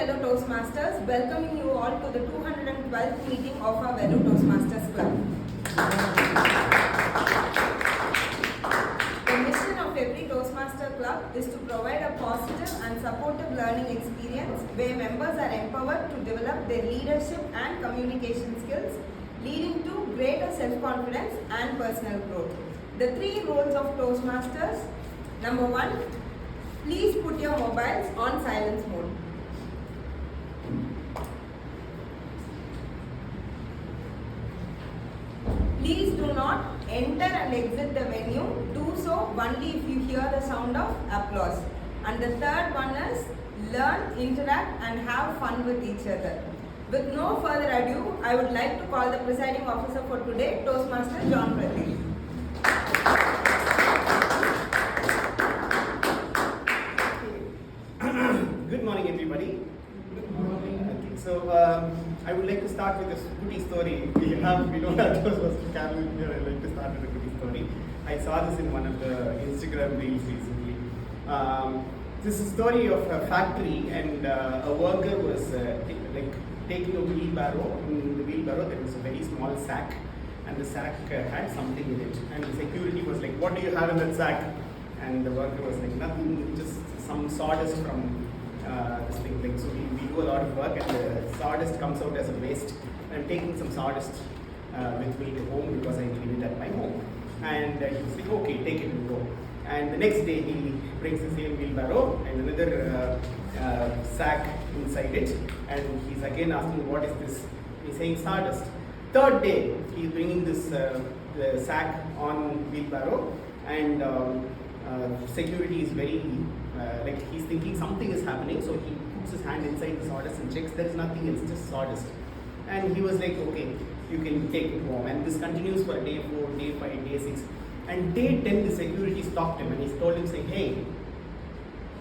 fellow Toastmasters, welcoming you all to the 212th meeting of our Vellore Toastmasters Club. The mission of every Toastmaster Club is to provide a positive and supportive learning experience where members are empowered to develop their leadership and communication skills, leading to greater self-confidence and personal growth. The 3 roles of Toastmasters. Number 1, please put your mobiles on silence mode. Please do not enter and exit the venue. Do so only if you hear the sound of applause. And the 3rd one is learn, interact and have fun with each other. With no further ado, I would like to call the presiding officer for today, Toastmaster John Pradeep. Good morning, everybody. Good morning. Okay, so I would like to start with a goody story. We don't have Toastmaster Carol here. I'd like to start with a goody story. I saw this in one of the Instagram reels recently. This is a story of a factory, and a worker was taking a wheelbarrow. In the wheelbarrow, there was a very small sack, and the sack had something in it. And the security was like, "What do you have in that sack?" And the worker was like, "Nothing, just some sawdust from this thing." Like, so we do a lot of work, and the sawdust comes out as a waste. I'm taking some sawdust with me to home because I leave it at my home. And he was like, "Okay, take it and go." And the next day he brings the same wheelbarrow and another sack inside it, and he's again asking, "What is this?" He's saying sawdust. 3rd day he's bringing this the sack on wheelbarrow, and security is very he's thinking something is happening, so he puts his hand inside the sawdust and checks. There is nothing, it's just sawdust. And he was like, "Okay, you can take it home." And this continues for day 4, day 5, day 6. And day 10 the security stopped him and he told him, saying, "Hey,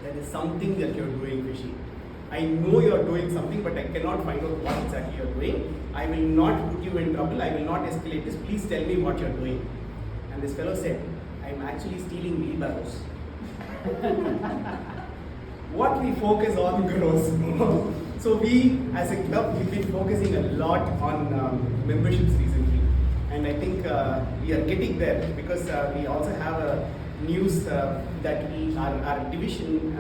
there is something that you're doing, Fishy. I know you're doing something, but I cannot find out what exactly you're doing. I will not put you in trouble. I will not escalate this. Please tell me what you're doing." And this fellow said, "I'm actually stealing wheelbarrows." What we focus on grows. So we, as a club, we've been focusing a lot on memberships recently. And I think we are getting there because we also have a news that our division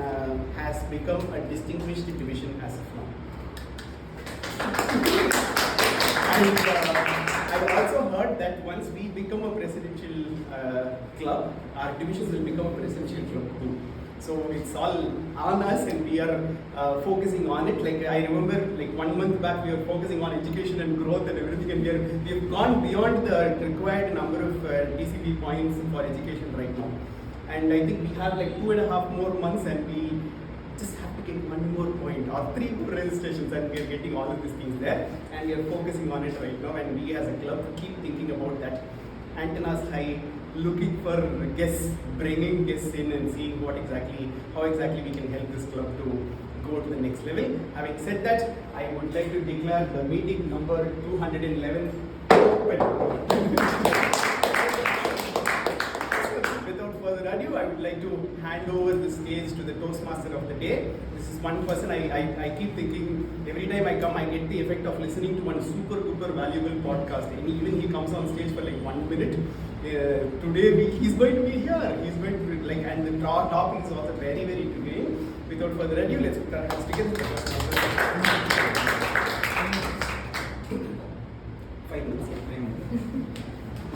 has become a distinguished division as of now. And I've also heard that once we become a presidential club, our divisions will become a presidential club too. So it's all on us, and we are focusing on it. Like I remember, 1 month back, we were focusing on education and growth and everything, and we have gone beyond the required number of DCB points for education right now. And I think we have 2.5 more months, and we just have to get 1 more point or 3 more registrations, and we are getting all of these things there, and we are focusing on it right now. And we as a club keep thinking about that antennas high, looking for guests, bringing guests in and seeing how exactly we can help this club to go to the next level. Having said that, I would like to declare the meeting number 211 open. Without further ado, I would like to hand over the stage to the Toastmaster of the day. This is one person I keep thinking, every time I come, I get the effect of listening to one super duper valuable podcast. And even he comes on stage for 1 minute. Today he's going to be here. He's going to and the topic is also very, very intriguing. Without further ado, let's put our hands together. 5 minutes.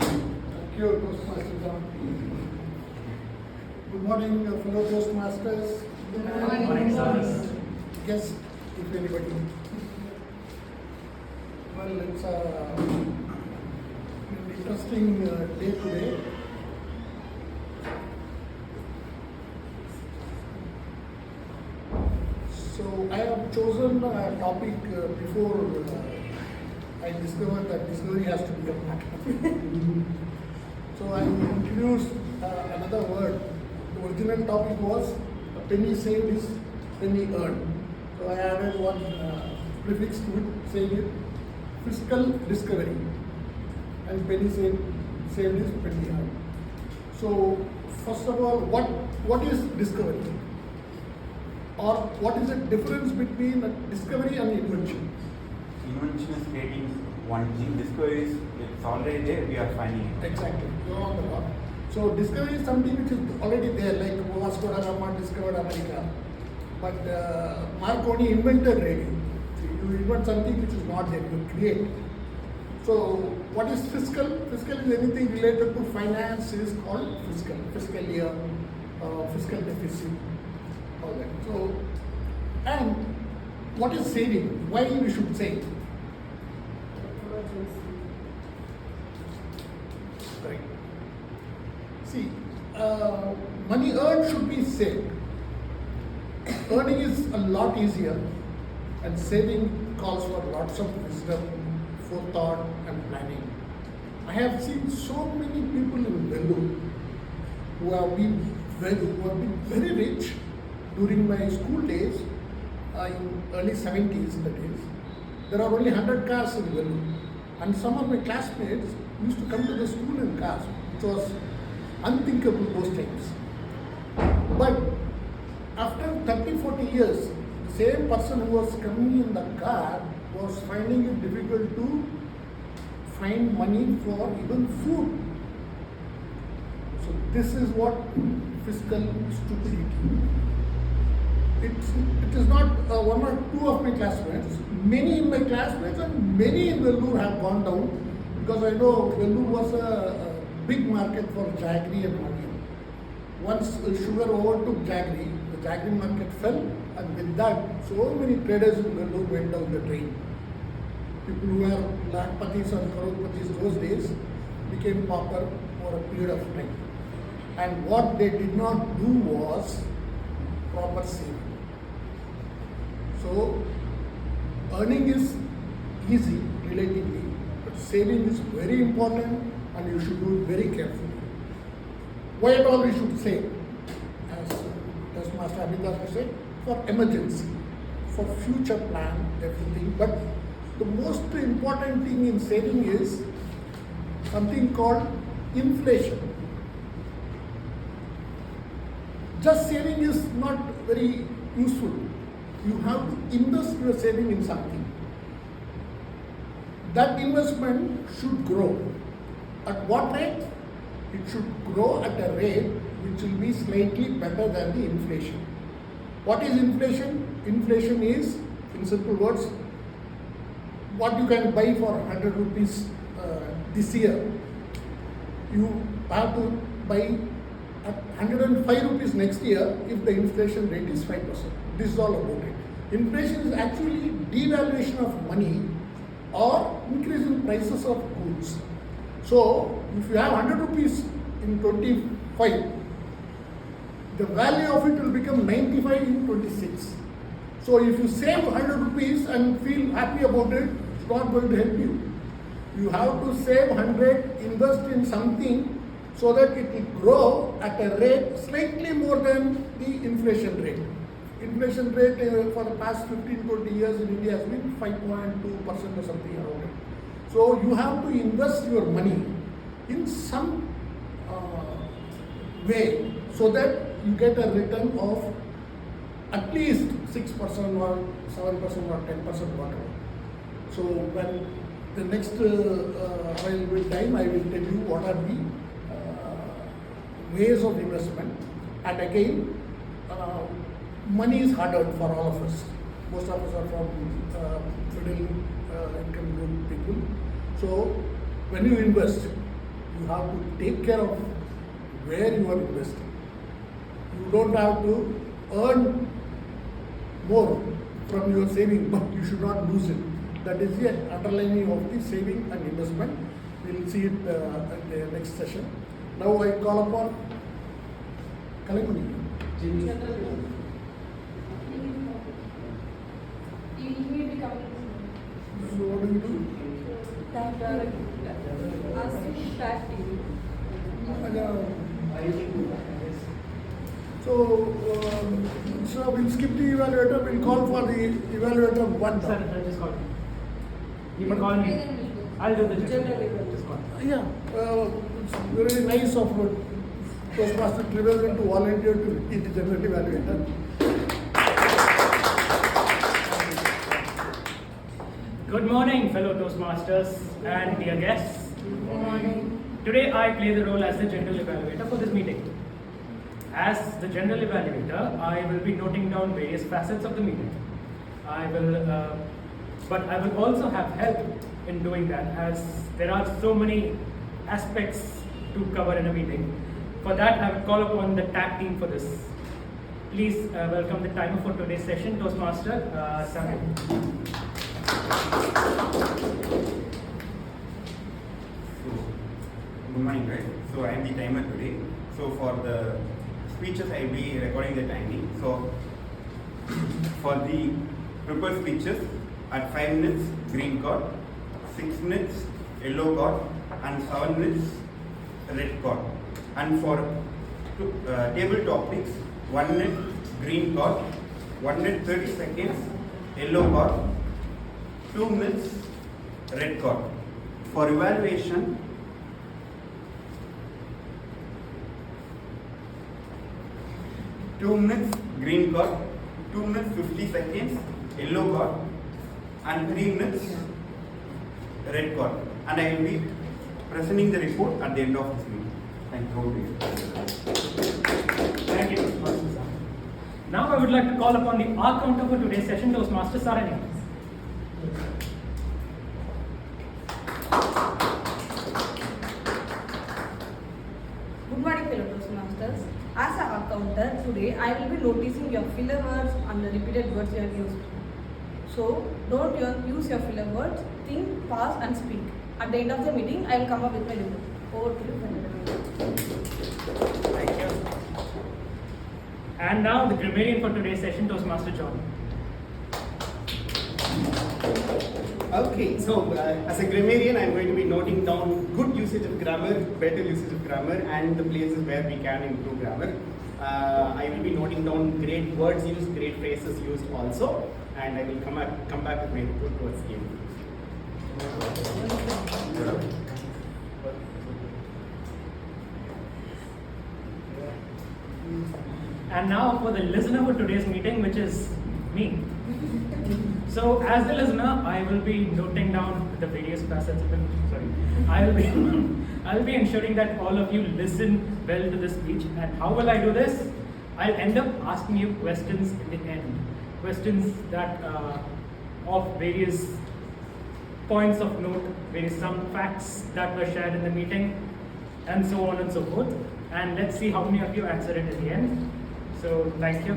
Thank you, Toastmaster John. Good morning, fellow Toastmasters. Good morning, sir. Guests, if anybody. Well, it's an interesting day today. So I have chosen a topic before I discovered that discovery has to be a part. So I introduced another word. The original topic was a penny saved is penny earned. So I added one prefix to it, saying it Fiscal Discovery. And penny saved is penny earned. So first of all, what is discovery? Or what is the difference between discovery and invention? Invention is creating one thing. Discovery is it's already there. We are finding it. Exactly. You're on the mark. So discovery is something which is already there, like Vasco da Gama discovered America. But Marconi invented radio. So you invent something which is not there, you create. So what is fiscal? Fiscal is anything related to finance is called fiscal. Fiscal year, fiscal deficit, all that. So, and what is saving? Why we should save? Right. See, money earned should be saved. Earning is a lot easier, and saving calls for lots of wisdom, forethought, and planning. I have seen so many people in Vellore who have been very rich during my school days, in early 70s, that is. There are only 100 cars in Vellore, and some of my classmates used to come to the school in cars, which was unthinkable those times. But after 30-40 years, the same person who was coming in the car was finding it difficult to find money for even food. So this is what fiscal stupidity. It is not one or two of my classmates. Many in my classmates and many in Vellore have gone down, because I know Vellore was a big market for jaggery and onion. Once sugar overtook jaggery, the jaggery market fell, and with that, so many traders in Vellore went down the drain. People who were lakpatis and crorpatis those days became pauper for a period of time. And what they did not do was proper saving. So, earning is easy relatively, but saving is very important, and you should do it very carefully. Why at all we should save? As Toastmaster Abhidas said, for emergency, for future plan, everything. But the most important thing in saving is something called inflation. Just saving is not very useful. You have to invest your saving in something. That investment should grow. At what rate? It should grow at a rate which will be slightly better than the inflation. What is inflation? Inflation is, in simple words, what you can buy for 100 rupees this year, you have to buy at 105 rupees next year if the inflation rate is 5%. This is all about it. Inflation is actually devaluation of money or increase in prices of goods. So, if you have 100 rupees in 25, the value of it will become 95 in 26. So, if you save 100 rupees and feel happy about it, it's not going to help you. You have to save 100, invest in something so that it will grow at a rate slightly more than the inflation rate. Inflation rate for the past 15-20 years in India has been 5.2% or something around it. So you have to invest your money in some way so that you get a return of at least 6% or 7% or 10%, whatever. So when the next time I will tell you what are the ways of investment. And again, money is harder for all of us. Most of us are from middle income group people. So when you invest, you have to take care of where you are investing. You don't have to earn more from your saving, but you should not lose it. That is the underlining of the saving and investment. We will see it in the next session. Now I call upon Kalaguni. So what do you do? So we'll skip the evaluator. We'll call for the evaluator one. Sir, just call me. You can call me. I'll do the general. Just call me. Yeah, it's very nice of Toastmaster Trivandrum to volunteer to be the general evaluator. Good morning, fellow Toastmasters and dear guests. Good morning. Today I play the role as the general evaluator for this meeting. As the general evaluator, I will be noting down various facets of the meeting. But I will also have help in doing that, as there are so many aspects to cover in a meeting. For that, I will call upon the tag team for this. Please welcome the timer for today's session, Toastmaster Samuel. Good morning, guys. So I am the timer today. So for the speeches, I will be recording the timing. So for the prepared speeches, at 5 minutes, green card, 6 minutes, yellow card, and 7 minutes, red card. And for table topics, 1 minute, green card, 1 minute 30 seconds, yellow card, 2 minutes, red card. For evaluation, two minutes green card, 2 minutes 50 seconds yellow card, and 3 minutes red card. And I will be presenting the report at the end of this meeting. Thank you. Thank you, Toastmaster Samuel. Now I would like to call upon the R counter for today's session, Toastmaster Saranya. Good morning, fellow Toastmasters. As an accountant, today I will be noticing your filler words and the repeated words you have used. So, don't use your filler words, think, pause and speak. At the end of the meeting, I will come up with my report. Over to you, fellow. Thank you. And now the grammarian for today's session, Toastmaster John. Okay, so as a grammarian, I'm going to be noting down good usage of grammar, better usage of grammar, and the places where we can improve grammar. I will be noting down great words used, great phrases used also, and I will come back with my report towards the end. And now for the listener for today's meeting, which is me. So as the listener, I will be noting down the various facets of I will be ensuring that all of you listen well to the speech. And how will I do this? I'll end up asking you questions in the end. Questions that of various points of note, some facts that were shared in the meeting, and so on and so forth. And let's see how many of you answer it at the end. So thank you.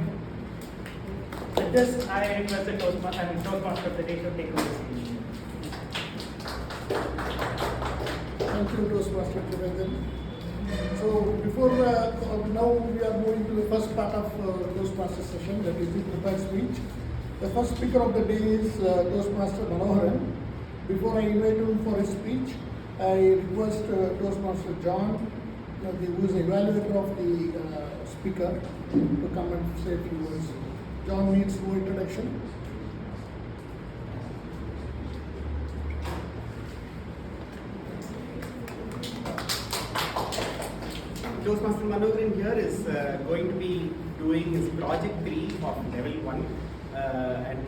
With this, I request the Toastmaster of the day to take over the speech. Thank you, Toastmaster Trivedan. So before now we are moving to the first part of Toastmaster session, that is the prepared speech. The first speaker of the day is Toastmaster Manoharan. Before I invite him for his speech, I request Toastmaster John, who is the evaluator of the speaker, to come and say a few words. John needs no introduction. Toastmaster Manoharan here is going to be doing his project 3 of level 1, and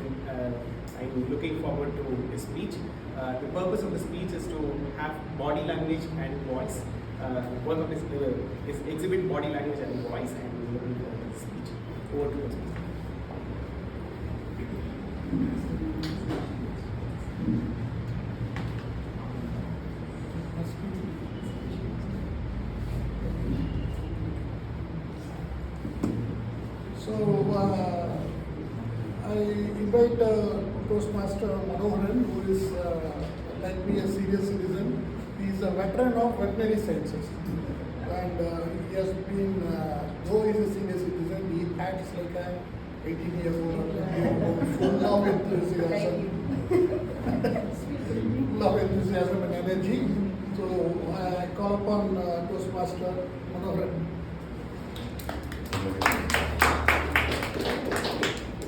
I'm looking forward to his speech. The purpose of the speech is to have body language and voice. Work of his exhibit body language and voice, and looking forward to his speech. Over to Toastmaster. So I invite Toastmaster Manoharan, who is like me a serious citizen. He is a veteran of veterinary sciences, and he has been, though he is a senior citizen, he acts like a 18 years old, full of enthusiasm. Full of enthusiasm and energy. So I call upon Toastmaster Manoharan.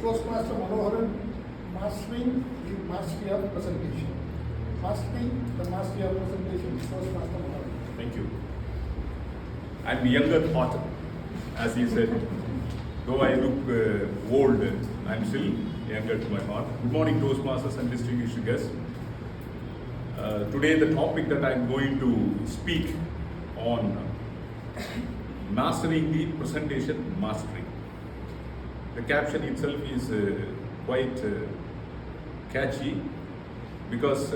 Toastmaster Manoharan, mastering the mastery of presentation. Mastering the mastery of presentation. Toastmaster Manoharan. Thank you. I'm a younger author, as he said. Though I look old, I'm still younger to my heart. Good morning, Toastmasters and distinguished guests. Today, the topic that I'm going to speak on mastering the presentation mastery. The caption itself is quite catchy because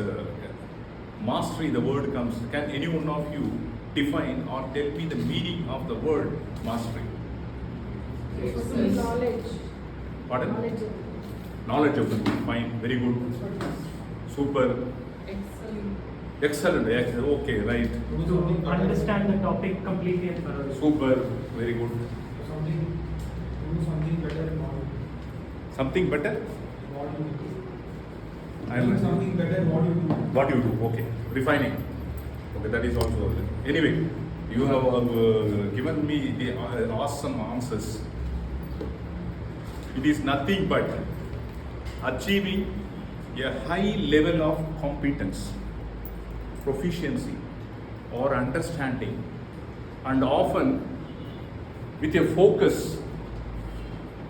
mastery, the word comes. Can any one of you define or tell me the meaning of the word mastery? Knowledge. Pardon? Knowledgeable. Knowledgeable. Fine. Very good. Super. Excellent. Excellent. Okay, right. To understand the topic completely and thoroughly. Super. Very good. Something better Something better? what you do. I'm- Something better what you do. What you do? Okay. Refining. Okay, that is also. Anyway, you have given me the awesome answers. It is nothing but achieving a high level of competence, proficiency, or understanding, and often with a focus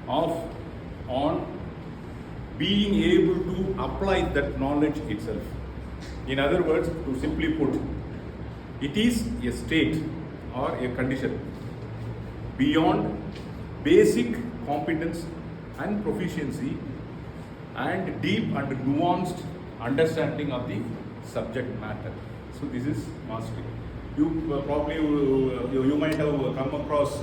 on being able to apply that knowledge itself. In other words, to simply put, it is a state or a condition beyond basic competence and proficiency and deep and nuanced understanding of the subject matter. So this is mastery. You probably you might have come across.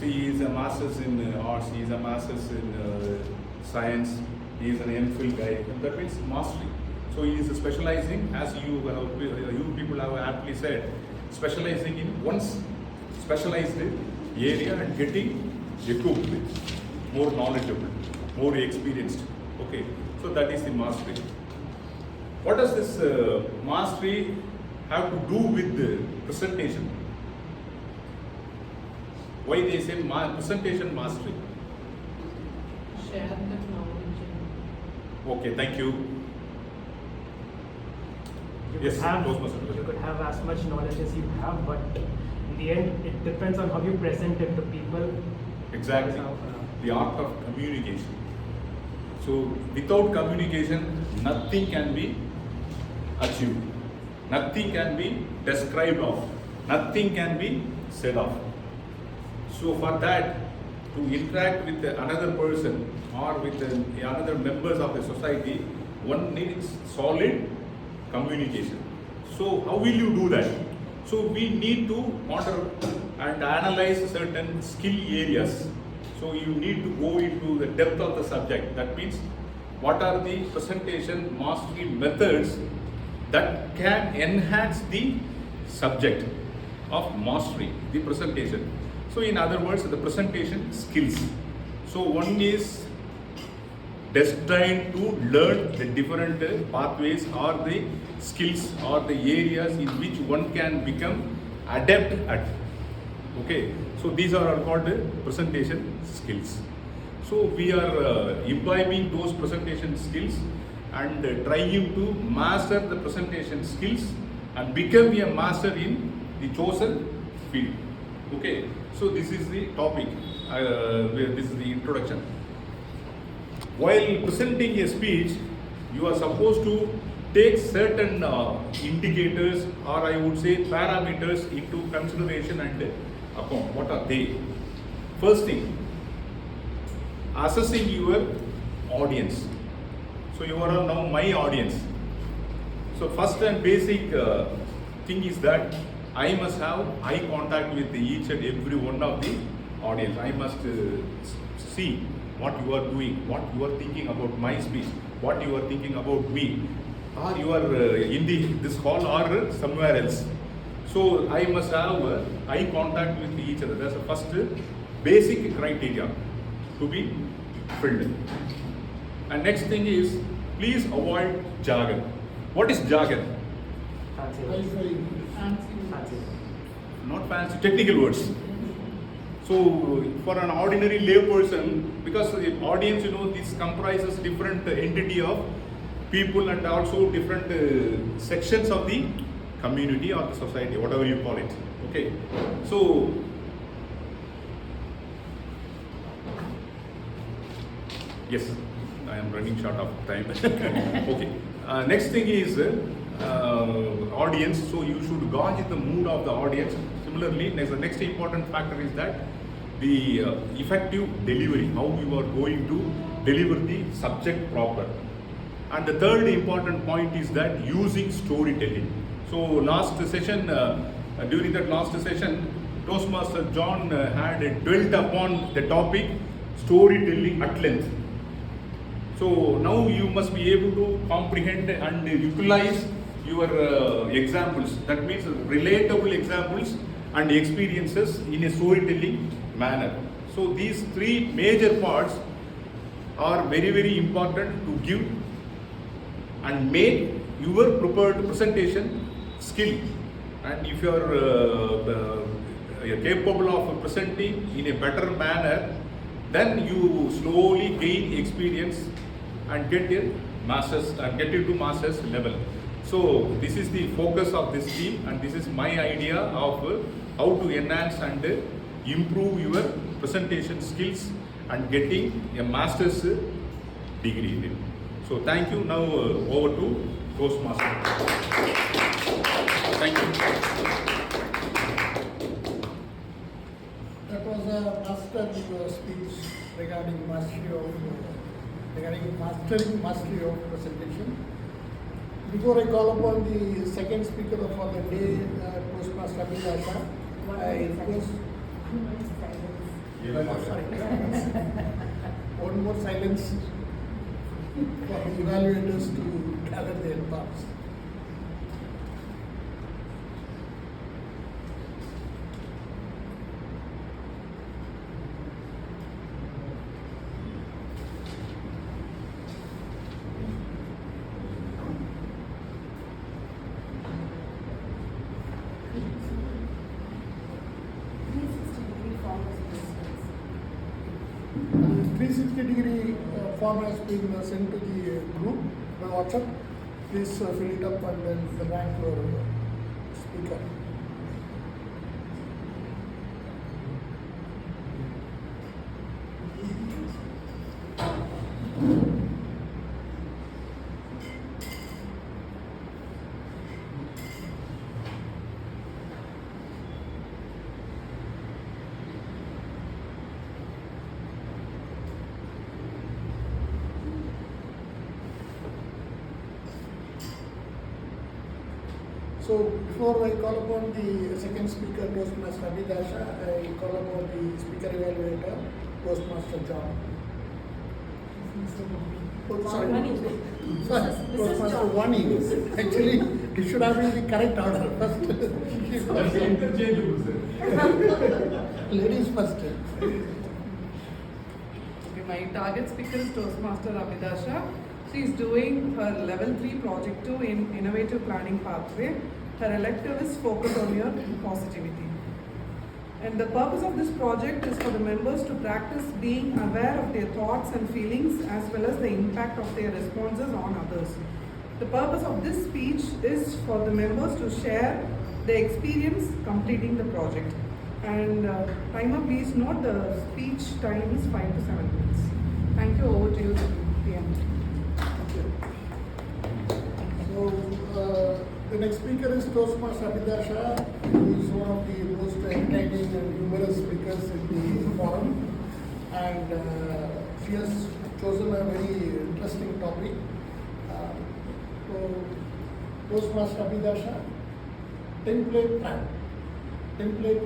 He is a master's in arts. He is a master's in science. He is an MPhil guy. That means mastery. So he is specializing, as you people have aptly said, specializing in one specialized area and getting equipped with, more knowledgeable, more experienced. Okay, so that is the mastery. What does this mastery have to do with the presentation? Why they say presentation mastery? Share that knowledge. Okay, thank you. You Yes, could have, Toastmasters. you could have as much knowledge as you have, but in the end, it depends on how you present it to people. Exactly. That's how, The art of communication. So without communication, nothing can be achieved. Nothing can be described of. Nothing can be said of. So for that, to interact with another person or with another members of the society, one needs solid communication. So how will you do that? So we need to monitor and analyze certain skill areas. So you need to go into the depth of the subject. That means what are the presentation mastery methods that can enhance the subject of mastery, the presentation. So in other words, the presentation skills. So one is destined to learn the different pathways or the skills or the areas in which one can become adept at. Okay, so these are all called presentation skills. So we are imbibing those presentation skills and trying to master the presentation skills and become a master in the chosen field. Okay, so this is the topic, this is the introduction. While presenting a speech, you are supposed to take certain indicators, or I would say parameters, into consideration and account. What are they? First thing, assessing your audience. So you are now my audience. So first and basic thing is that I must have eye contact with each and every one of the audience. I must see what you are doing, what you are thinking about my speech, what you are thinking about me, or you are in this hall or somewhere else. So I must have eye contact with each other. That's the first basic criteria to be filled. And next thing is, please avoid jargon. What is jargon? Fancy words. Fancy words. Not fancy, technical words. So for an ordinary lay person, because the audience, this comprises different entity of people and also different sections of the community or the society, whatever you call it. Okay. So yes, I am running short of time. Okay. Next thing is audience. So you should gauge the mood of the audience. Similarly, the next important factor is that the effective delivery, how you are going to deliver the subject proper. And the third important point is that using storytelling. So last session, during that last session, Toastmaster John had dwelt upon the topic storytelling at length. So now you must be able to comprehend and utilize your examples. That means relatable examples and experiences in a storytelling manner. So these three major parts are very, very important to give and make your prepared presentation skill. And if you are capable of presenting in a better manner, then you slowly gain experience and get into masters level. So this is the focus of this team, and this is my idea of how to enhance and improve your presentation skills and getting a master's degree. So thank you. Now over to Toastmaster. Thank you. That was a master speech regarding mastering mastery of presentation. Before I call upon the second speaker for the day, Toastmaster Abhidasha, I request one more silence for the evaluators to gather their thoughts. The 360-degree form has been sent to the group by WhatsApp. Please fill it up and then rank your speaker. So before I call upon the second speaker, Toastmaster Abhidasha, I call upon the speaker evaluator, Toastmaster John. Oh, sorry. Toastmaster Vani. Actually, it should have been the correct order first. That's interchangeable, sir. Ladies first. Okay, my target speaker is Toastmaster Abhidasha. She is doing her level 3 project 2 in innovative planning pathway. Her elective is focus on your positivity. And the purpose of this project is for the members to practice being aware of their thoughts and feelings as well as the impact of their responses on others. The purpose of this speech is for the members to share their experience completing the project. And timer, please note the speech time is 5 to 7 minutes. Thank you. Over to you, PM. So the next speaker is Toastmaster Abhidasha, who is one of the most entertaining and humorous speakers in the forum, and she has chosen a very interesting topic. So Toastmaster Abhidasha, template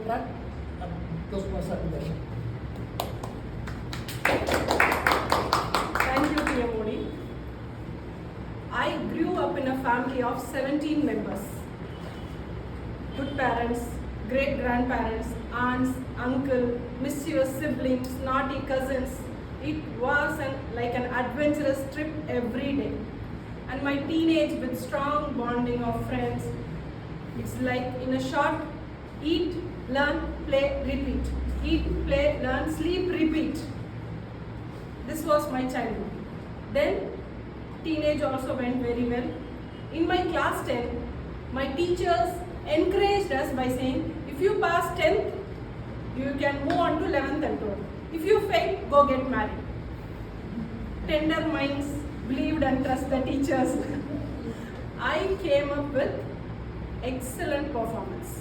track, Toastmaster Abhidasha. Thank you, Tia Modi. I grew up in a family of 17 members. Good parents, great grandparents, aunts, uncle, mischievous siblings, naughty cousins. It was like an adventurous trip every day. And my teenage with strong bonding of friends. It's like in a short, eat, learn, play, repeat. Eat, play, learn, sleep, repeat. This was my childhood. Then teenage also went very well. In my class 10, my teachers encouraged us by saying, if you pass 10th, you can move on to 11th and 12th. If you fail, go get married. tender minds believed and trust the teachers. I came up with excellent performance.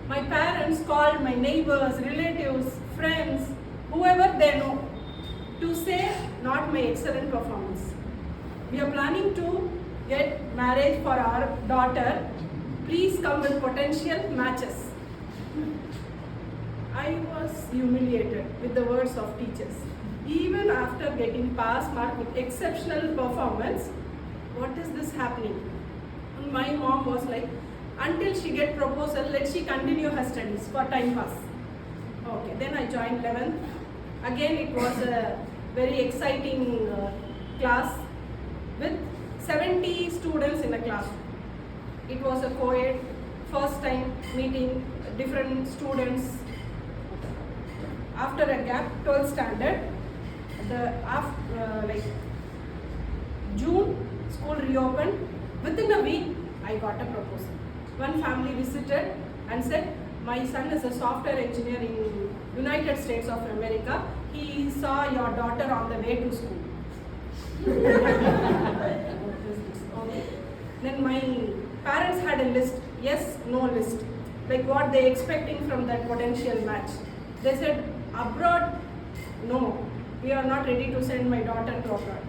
My parents called my neighbors, relatives, friends, whoever they know, to say not my excellent performance. We are planning to get marriage for our daughter. Please come with potential matches. I was humiliated with the words of teachers. Even after getting pass mark with exceptional performance, what is this happening? And my mom was like, until she get proposal, let she continue her studies for time pass. Okay, then I joined 11th. Again, it was a very exciting class with 70 students in a class. It was a co-ed, first time meeting different students. After a gap, 12th standard, like June, school reopened. Within a week, I got a proposal. One family visited and said, my son is a software engineer in United States of America. He saw your daughter on the way to school. Okay. Then my parents had a list, yes, no list, like what they expecting from that potential match. They said, abroad, no, we are not ready to send my daughter to abroad.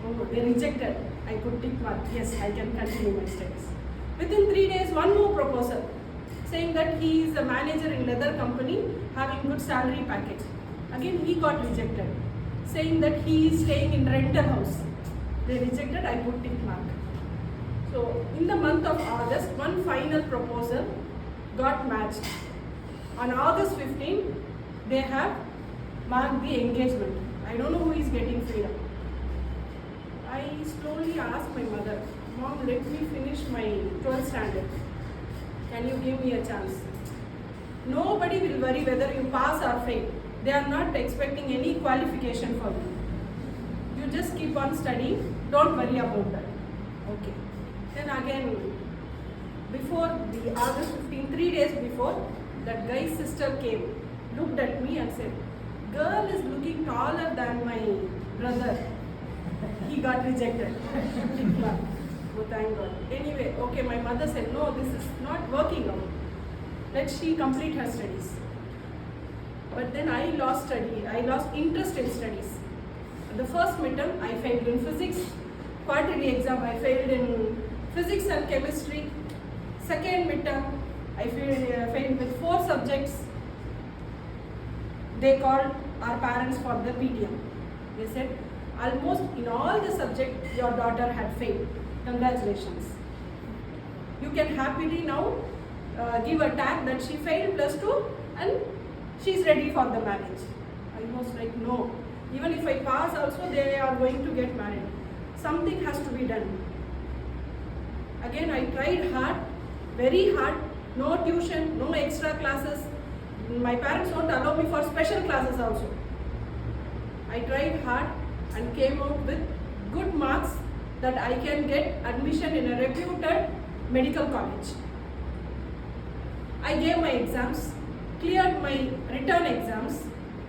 Oh, they rejected. I could tick mark, yes, I can continue my studies. Within 3 days, one more proposal, saying that he is a manager in leather company, having good salary package. Again, he got rejected, saying that he is staying in rental house. They rejected, I put tick mark. So, in the month of August, one final proposal got matched. On August 15, they have marked the engagement. I don't know who is getting freedom. I slowly asked my mother, Mom, let me finish my 12th standard. Can you give me a chance? Nobody will worry whether you pass or fail. They are not expecting any qualification for you. You just keep on studying. Don't worry about that. Okay. Then again, before the August 15, 3 days before, that guy's sister came, looked at me and said, girl is looking taller than my brother. He got rejected. Oh, thank God. Anyway, okay, my mother said, no, this is not working out. Let she complete her studies. But then I lost interest in studies. The first midterm, I failed in physics. Quarterly exam, I failed in physics and chemistry. Second midterm, I failed with 4 subjects. They called our parents for the PTM. They said, almost in all the subjects, your daughter had failed. Congratulations. You can happily now give a tag that she failed +2 and she is ready for the marriage. I was like, no. Even if I pass also, they are going to get married. Something has to be done. Again, I tried hard, very hard. No tuition, no extra classes. My parents won't allow me for special classes also. I tried hard and came out with good marks that I can get admission in a reputed medical college. I gave my exams, cleared my written exams,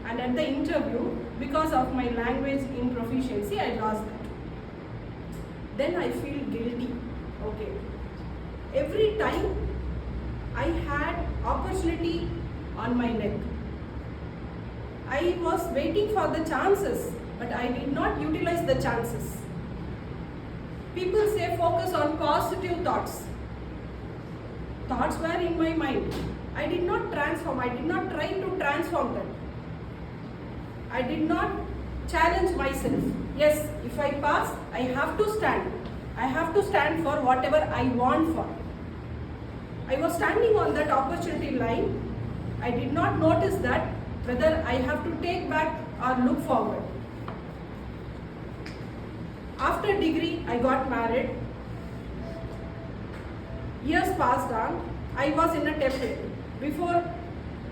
and at the interview, because of my language improficiency, I lost that. Then I feel guilty. Okay. Every time I had opportunity on my neck. I was waiting for the chances, but I did not utilize the chances. People say focus on positive thoughts. Thoughts were in my mind. I did not transform. I did not try to transform them. I did not challenge myself. Yes, if I pass, I have to stand. I have to stand for whatever I want for. I was standing on that opportunity line. I did not notice that whether I have to take back or look forward. After degree, I got married. Years passed on. I was in a template. Before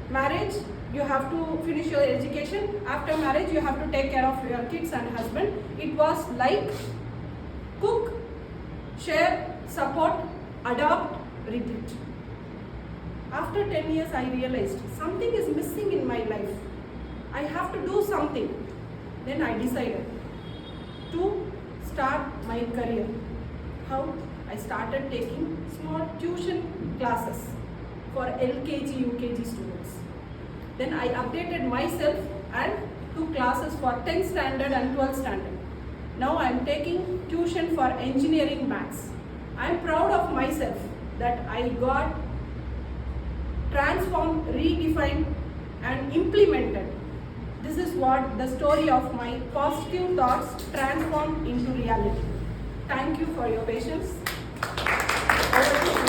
marriage, you have to finish your education. After marriage, you have to take care of your kids and husband. It was like cook, share, support, adopt, repeat. After 10 years, I realized something is missing in my life. I have to do something. Then I decided, to start my career. How? I started taking small tuition classes for LKG, UKG students. Then I updated myself and took classes for 10th standard and 12th standard. Now I am taking tuition for engineering maths. I am proud of myself that I got transformed, redefined and implemented. This is what the story of my positive thoughts transformed into reality. Thank you for your patience. Over to you.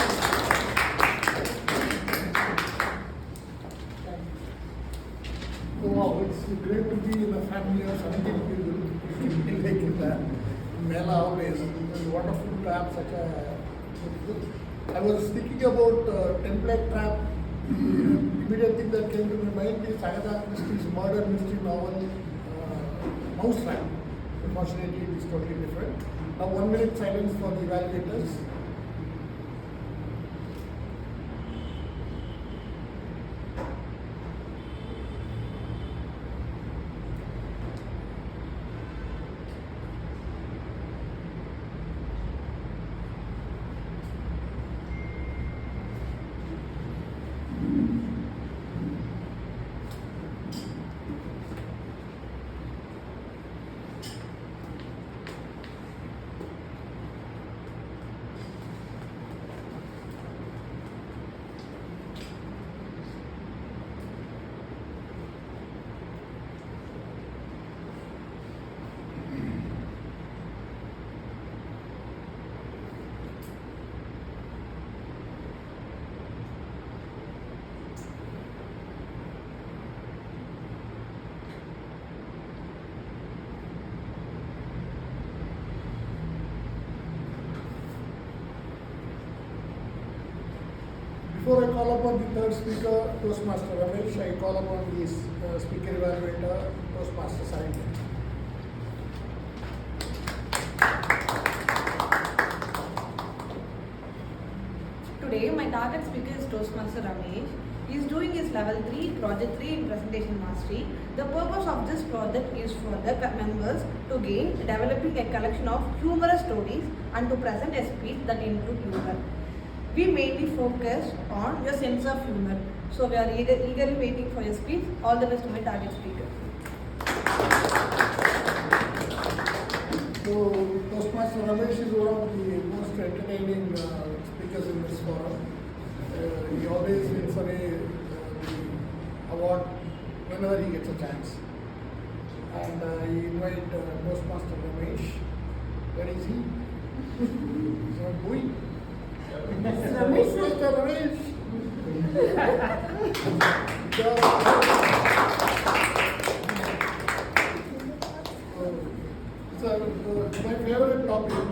So, wow, it's great to be in a family of 17 people like in that. Mela always. It's wonderful to have such a. I was thinking about template trap. The immediate thing that came to my mind is Agatha Christie's murder mystery novel, Mouse Trap. Unfortunately, it is totally different. Now, 1 minute silence for the evaluators. Before I call upon the third speaker, Toastmaster Ramesh, I call upon the speaker evaluator, Toastmaster Sarinda. Today, my target speaker is Toastmaster Ramesh. He is doing his level 3, project 3 in presentation mastery. The purpose of this project is for the members to gain developing a collection of humorous stories and to present a speech that include humor. We mainly focus on your sense of humor. So we are eagerly waiting for your speech. All the best to my target speaker. So, Toastmaster Ramesh is one of the most entertaining speakers in this forum. He always wins away the award whenever he gets a chance. And I invite Toastmaster Ramesh. Where is he? He's not going. Ramesh, Mr. Ramesh. So, my favorite topic,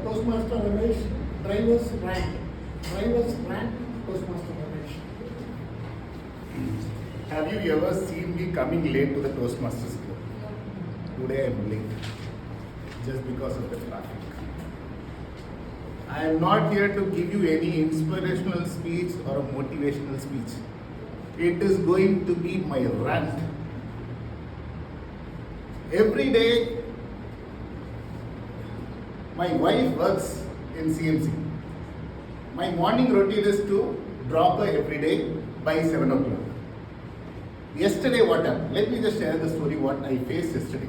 Toastmaster Ramesh, driver's rant. Driver's rant, Toastmaster Ramesh. Have you ever seen me coming late to the Toastmasters Club? Today I am late, just because of the traffic. I am not here to give you any inspirational speech or a motivational speech. It is going to be my rant. Every day, my wife works in CMC. My morning routine is to drop her every day by 7 o'clock. Yesterday what happened? Let me just share the story what I faced yesterday.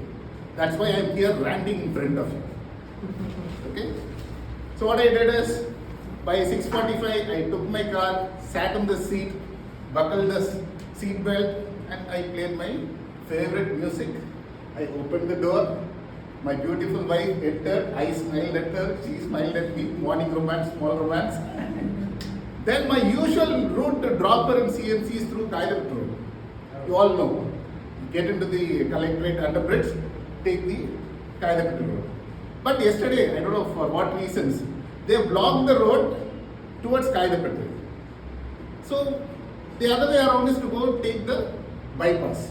That's why I am here ranting in front of you. Okay? So what I did is, by 6:45 I took my car, sat on the seat, buckled the seat belt and I played my favorite music. I opened the door, my beautiful wife entered, I smiled at her, she smiled at me, morning romance, small romance. Then my usual route to drop her in CMC is through Kairat Road. You all know. Get into the collectorate under bridge, take the Kairat Road. But yesterday, I don't know for what reasons, they blocked the road towards Kairat. So the other way around is to go take the bypass.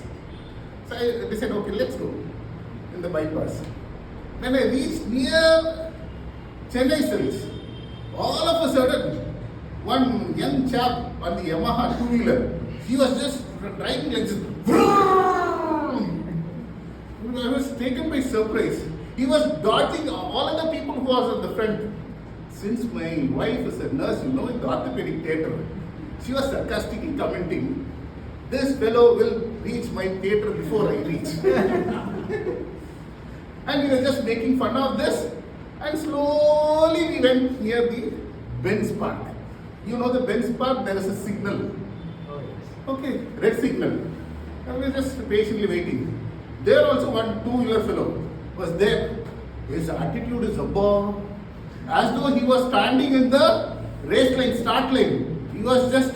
So I decided, okay, let's go in the bypass. When I reached near Chennai Silks, all of a sudden, one young chap on the Yamaha two-wheeler, he was just driving like this. I was taken by surprise. He was dodging all other people who was at the front. Since my wife is a nurse, in the orthopedic theatre, she was sarcastically commenting, this fellow will reach my theatre before I reach. And we were just making fun of this. And slowly we went near the Benz Park. You know the Benz Park, there is a signal. Oh, yes. Okay, red signal. And we were just patiently waiting. There also one two-wheeler fellow was there. His attitude is above, as though he was standing in the race line, start line. He was just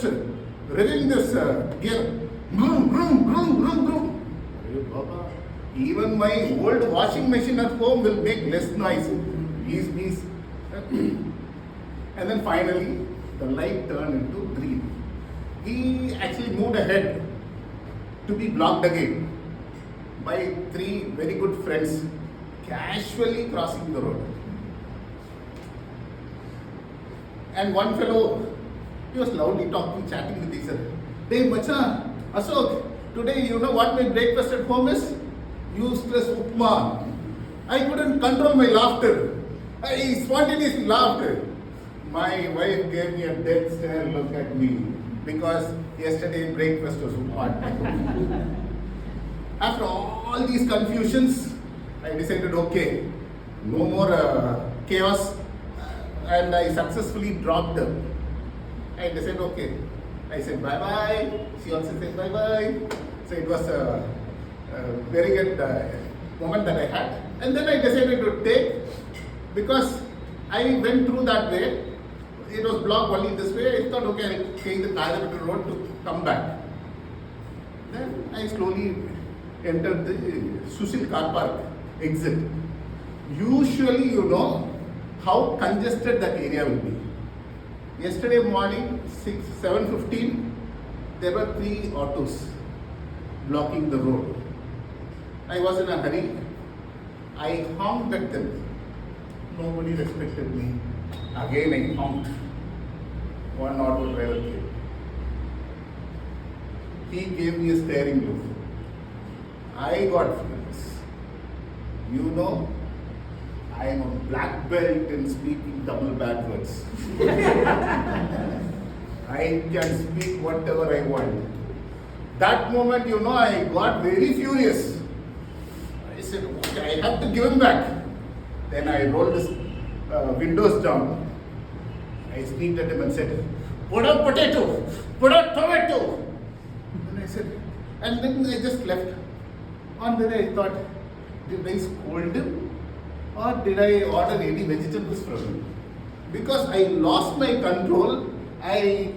revving this gear. Vroom, vroom, vroom, vroom, vroom. Even my old washing machine at home will make less noise. Please. And then finally, the light turned into green. He actually moved ahead to be blocked again by three very good friends casually crossing the road. And one fellow, he was loudly talking, chatting with each other. Hey, Macha, Ashok, today you know what my breakfast at home is? Useless upma. I couldn't control my laughter. I spontaneously laughed. My wife gave me a dead stare look at me because yesterday breakfast was hot. After all these confusions, I decided, okay, no more chaos, and I successfully dropped them. I decided, okay. I said bye-bye. She also said bye-bye. So it was a very good moment that I had. And then I decided to take, because I went through that way. It was blocked only this way. I thought, okay, I'll take the Kajapattu road to come back. Then I slowly entered the Sushil car park exit. Usually, you know how congested that area will be. Yesterday morning, 7:15, there were 3 autos blocking the road. I was in a hurry. I honked at them. Nobody respected me. Again I honked. One auto driver came. He gave me a staring look. I got furious. You know, I am a black belt in speaking double backwards. I can speak whatever I want. That moment, you know, I got very furious. I said, okay, I have to give him back. Then I rolled his windows down. I sneaked at him and said, put a potato, put a tomato. And I said, and then I just left. On the way I thought, did I scold him? Or did I order any vegetables from him? Because I lost my control, I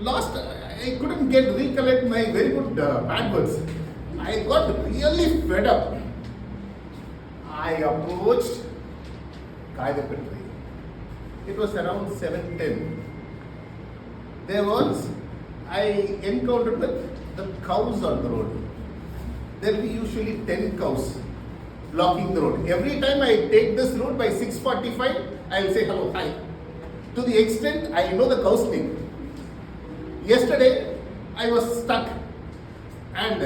couldn't recollect my very good bad words. I got really fed up. I approached Kajapattu. It was around 7:10. I encountered the cows on the road. There will be usually 10 cows blocking the road. Every time I take this road by 6:45, I will say hello, hi. To the extent I know the cow's name. Yesterday, I was stuck and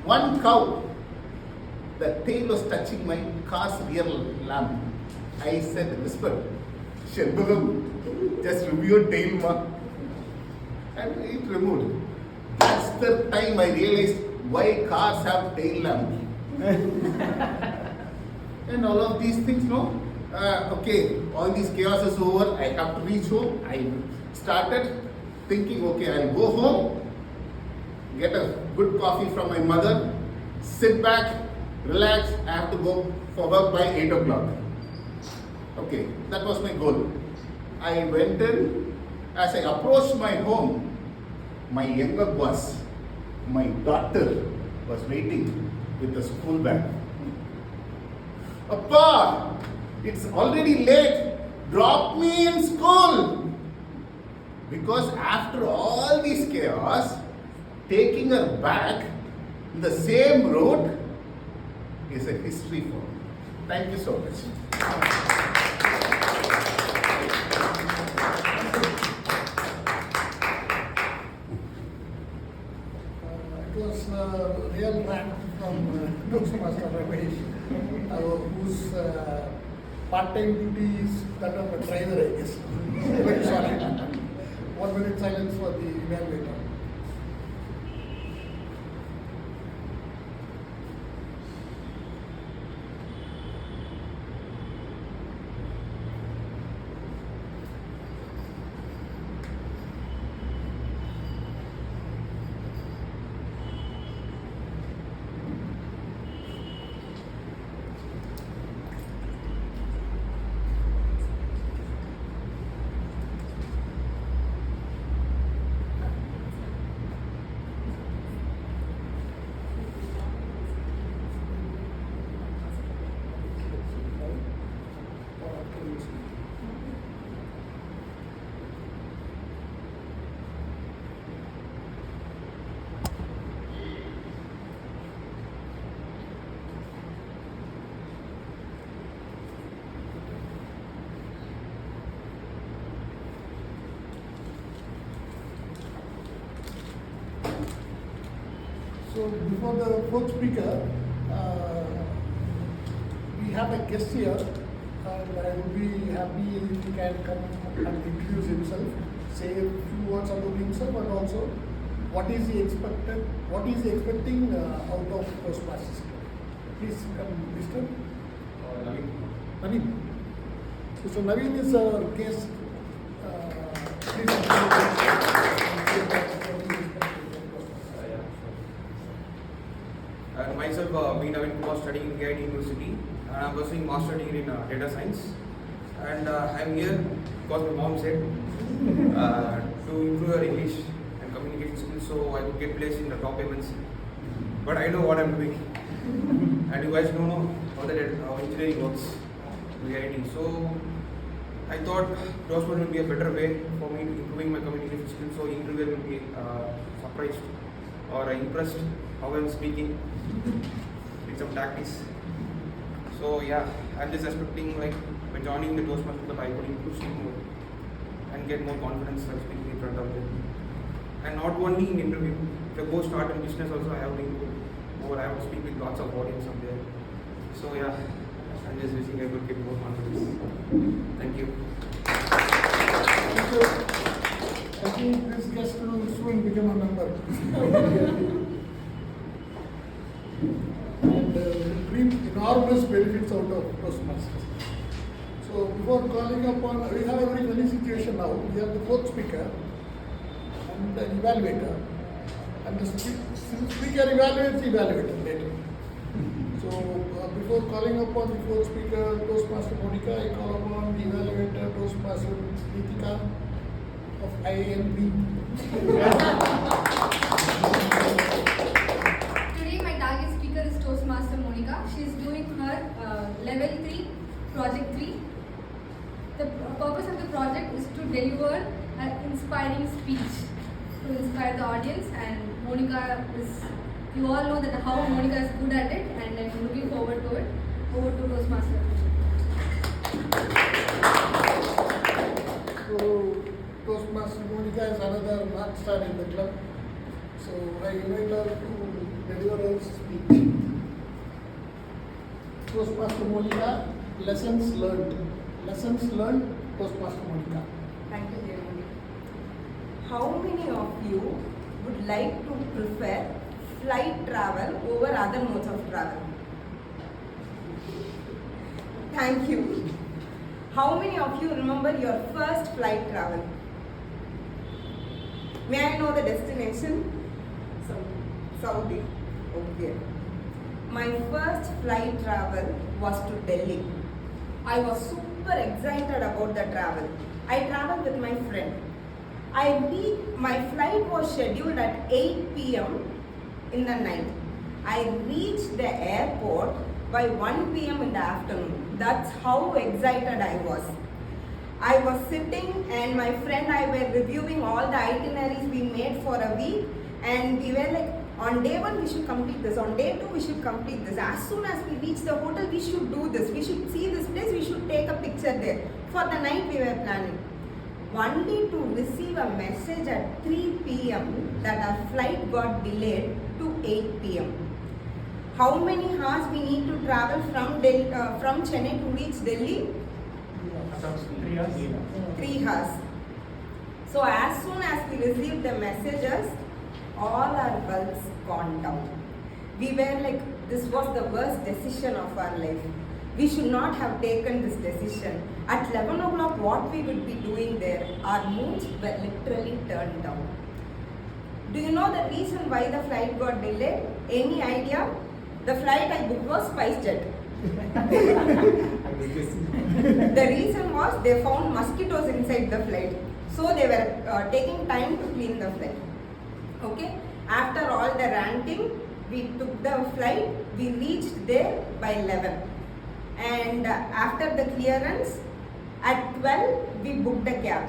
one cow, the tail was touching my car's rear lamp. I said, whispered, Shelbagam, just remove your tail, ma. And it removed. That's the time I realized why cars have tail lamp. And all of these things, no? Okay, all these chaos is over. I have to reach home. I started thinking, okay, I'll go home, get a good coffee from my mother, sit back, relax. I have to go for work by 8 o'clock. Okay, that was my goal. I went in. As I approached my home, my younger boss, my daughter, was waiting with the school bag. Appa, it's already late. Drop me in school. Because after all this chaos, taking her back in the same road is a history for me. Thank you so much. It was a real rant from Toastmaster Ramesh, who whose part-time duty is that of a driver, I guess. Very sorry. 1 minute silence for the evaluator. So before the fourth speaker, we have a guest here, and I would be happy if he can come and introduce himself, say a few words about himself, but also what is he expecting out of Toastmasters. Please come, Mr. Naveen. So Naveen is our guest. Myself, being Naveen Kumar, studying in KIT University, and I'm pursuing master degree in data science. And I'm here because my mom said to improve your English and communication skills, so I could get placed in the top MNC. But I know what I'm doing, and you guys don't know how engineering works in KIT. So I thought Toastmasters would be a better way for me to improving my communication skills. So interviewer will be surprised or impressed how I'm speaking with some tactics. So yeah, I'm just expecting like by joining the Toastmasters Club, I could improve speaking more and get more confidence while speaking in front of them. And not only in interview, if I go start in business also, I have to improve more. I have to speak with lots of audience up there. So yeah, I'm just wishing I could get more confidence. Thank you. Thank you. I think this guest will soon become a member. And reap enormous benefits out of Toastmasters. So before calling upon, we have a very funny situation now. We have the fourth speaker and an evaluator. And the speaker evaluates the evaluator later. So before calling upon the fourth speaker, Toastmaster Monica, I call upon the evaluator, Toastmaster Nitika of IAMB. Today my target speaker is Toastmaster Monica. She is doing her level 3, project 3. The purpose of the project is to deliver an inspiring speech to inspire the audience, and Monica is, you all know that how Monica is good at it, and I'm looking forward to it. Over to Toastmaster. So Toastmaster Monica is another rock star in the club. So I invite her to deliver her speech. Toastmaster Monica, lessons learned. Lessons learned, Toastmaster Monica. Thank you, dear Monica. How many of you would like to prefer flight travel over other modes of travel? Thank you. How many of you remember your first flight travel? May I know the destination? Saudi. Okay. My first flight travel was to Delhi. I was super excited about the travel. I traveled with my friend. My flight was scheduled at 8 p.m. in the night. I reached the airport by 1 p.m. in the afternoon. That's how excited I was. I was sitting and my friend and I were reviewing all the itineraries we made for a week, and we were like, on day 1 we should complete this, on day 2 we should complete this. As soon as we reach the hotel, we should do this, we should see this place, we should take a picture there. For the night we were planning. Only to receive a message at 3 p.m. that our flight got delayed to 8 p.m. How many hours we need to travel from Chennai to reach Delhi? Approximately 3 hours. 3 hours. So as soon as we received the messages, all our bulbs gone down. We were like, this was the worst decision of our life. We should not have taken this decision. At 11 o'clock, what we would be doing there, our moods were literally turned down. Do you know the reason why the flight got delayed? Any idea? The flight I booked was SpiceJet. The reason was they found mosquitoes inside the flight. So they were taking time to clean the flight. Okay? After all the ranting, we took the flight. We reached there by 11. And after the clearance, at 12, we booked a cab.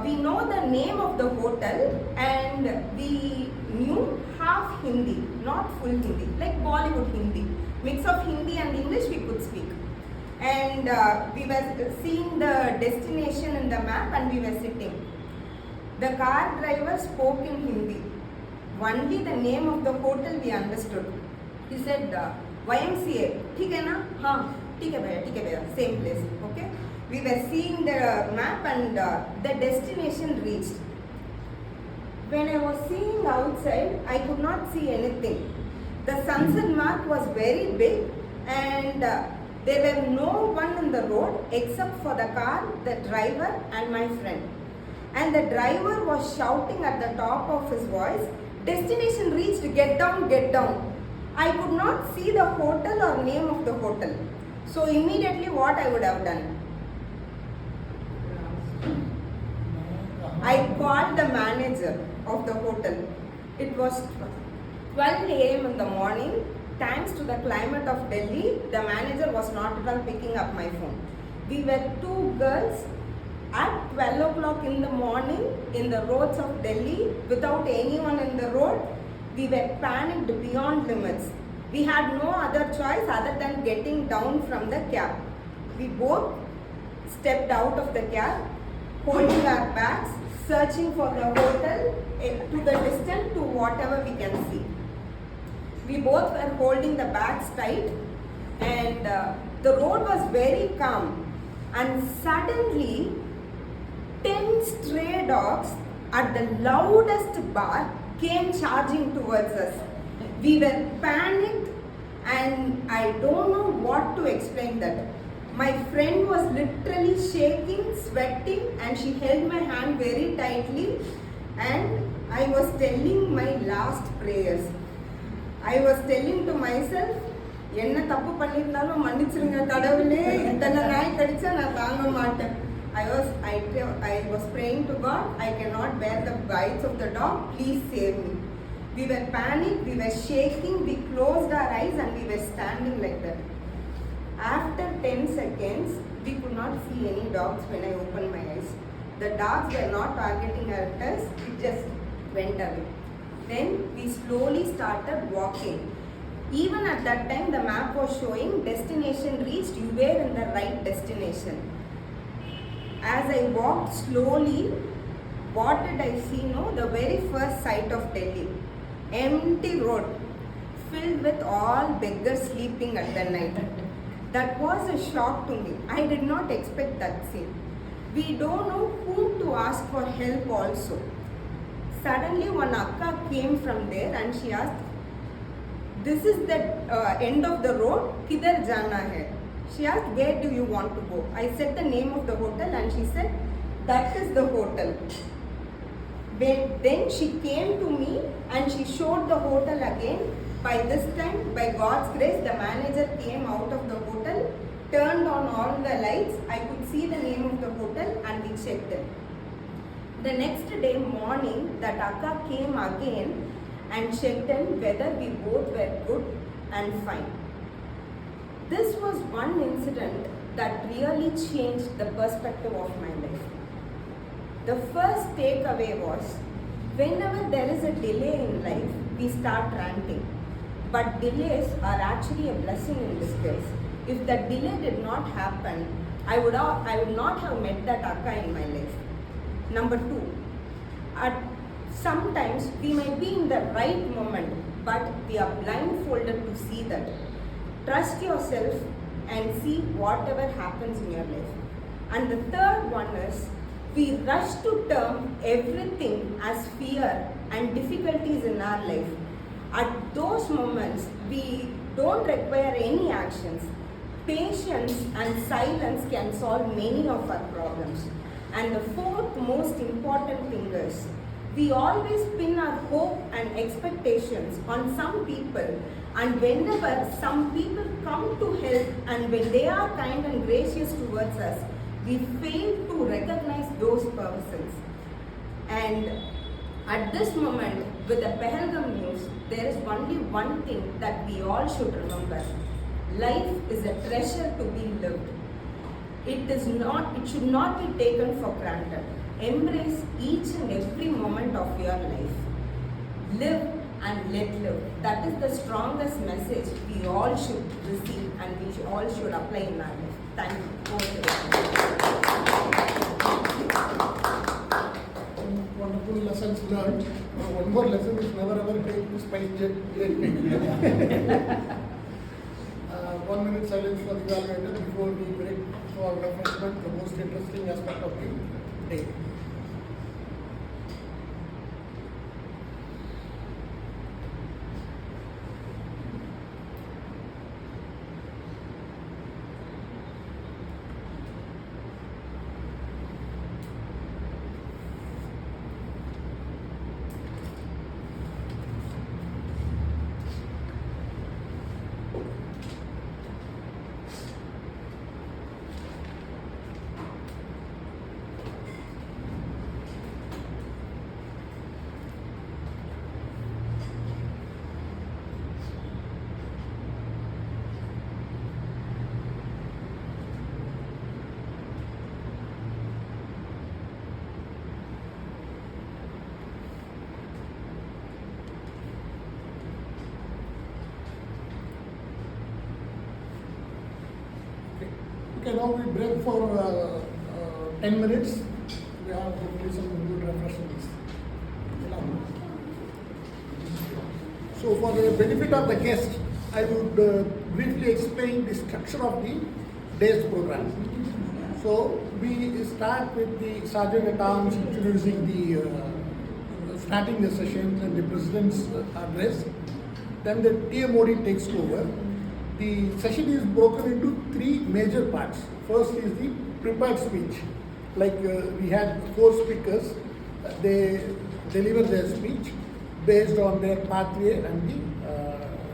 We know the name of the hotel and we knew half Hindi, not full Hindi, like Bollywood Hindi. Mix of Hindi and English we could speak. And we were seeing the destination in the map and we were sitting. The car driver spoke in Hindi. Only the name of the hotel we understood. He said, YMCA, ठीक है ना? हाँ, ठीक है भैया, same place, okay? We were seeing the map and the destination reached. When I was seeing outside, I could not see anything. The sunset mark was very big and there were no one in the road except for the car, the driver and my friend. And the driver was shouting at the top of his voice, destination reached, get down, get down. I could not see the hotel or name of the hotel. So immediately what I would have done? I called the manager of the hotel. It was 12 a.m. in the morning. Thanks to the climate of Delhi, the manager was not at all picking up my phone. We were two girls at 12 o'clock in the morning in the roads of Delhi without anyone in the road. We were panicked beyond limits. We had no other choice other than getting down from the cab. We both stepped out of the cab, holding our bags, searching for the hotel to the distance to whatever we can see. We both were holding the bags tight and the road was very calm, and suddenly 10 stray dogs at the loudest bark came charging towards us. We were panicked and I don't know what to explain that. My friend was literally shaking, sweating, and she held my hand very tightly and I was telling my last prayers. I was telling to myself, என்ன தப்பு பண்ணிருந்தாலும் மன்னிச்சிருங்க கடவுளே, இத்தனை நாய் கடிச்சா நான் தாங்க மாட்டேன். I was praying to God, I cannot bear the bites of the dog, please save me. We were panicked, we were shaking, we closed our eyes and we were standing like that. After 10 seconds, we could not see any dogs when I opened my eyes. The dogs were not targeting at us, it just went away. Then we slowly started walking. Even at that time, the map was showing destination reached, you were in the right destination. As I walked slowly, what did I see? No, the very first sight of Delhi. Empty road, filled with all beggars sleeping at the night. That was a shock to me. I did not expect that scene. We don't know whom to ask for help also. Suddenly one akka came from there and she asked, this is the end of the road, kidhar jana hai? She asked, where do you want to go? I said the name of the hotel and she said, that is the hotel. Then she came to me and she showed the hotel again. By this time, by God's grace, the manager came out of the hotel, turned on all the lights. I could see the name of the hotel and we checked in. The next day morning, that akka came again and checked in whether we both were good and fine. This was one incident that really changed the perspective of my life. The first takeaway was, whenever there is a delay in life, we start ranting. But delays are actually a blessing in disguise. If that delay did not happen, I would not have met that akka in my life. Number two, sometimes we might be in the right moment, but we are blindfolded to see that. Trust yourself and see whatever happens in your life. And the third one is, we rush to term everything as fear and difficulties in our life. At those moments, we don't require any actions. Patience and silence can solve many of our problems. And the fourth most important thing is, we always pin our hope and expectations on some people, and whenever some people come to help and when they are kind and gracious towards us, we fail to recognize those persons. And at this moment, with the Pahalgam news, there is only one thing that we all should remember. Life is a treasure to be lived. It should not be taken for granted. Embrace each and every moment of your life. Live and let live. That is the strongest message we all should receive and we all should apply in our life. Thank you. Wonderful lessons learned. One more lesson is never ever take the spice jet late. 1 minute silence for the evaluator before we break for refreshment, the most interesting aspect of the day. Okay, now we break for 10 minutes. We have hopefully some good refreshments. So for the benefit of the guest, I would briefly explain the structure of the day's program. So we start with the Sergeant at Arms introducing the, starting the session and the President's address. Then the TMOD takes over. The session is broken into 3 major parts. First is the prepared speech. Like we had 4 speakers, they deliver their speech based on their pathway and the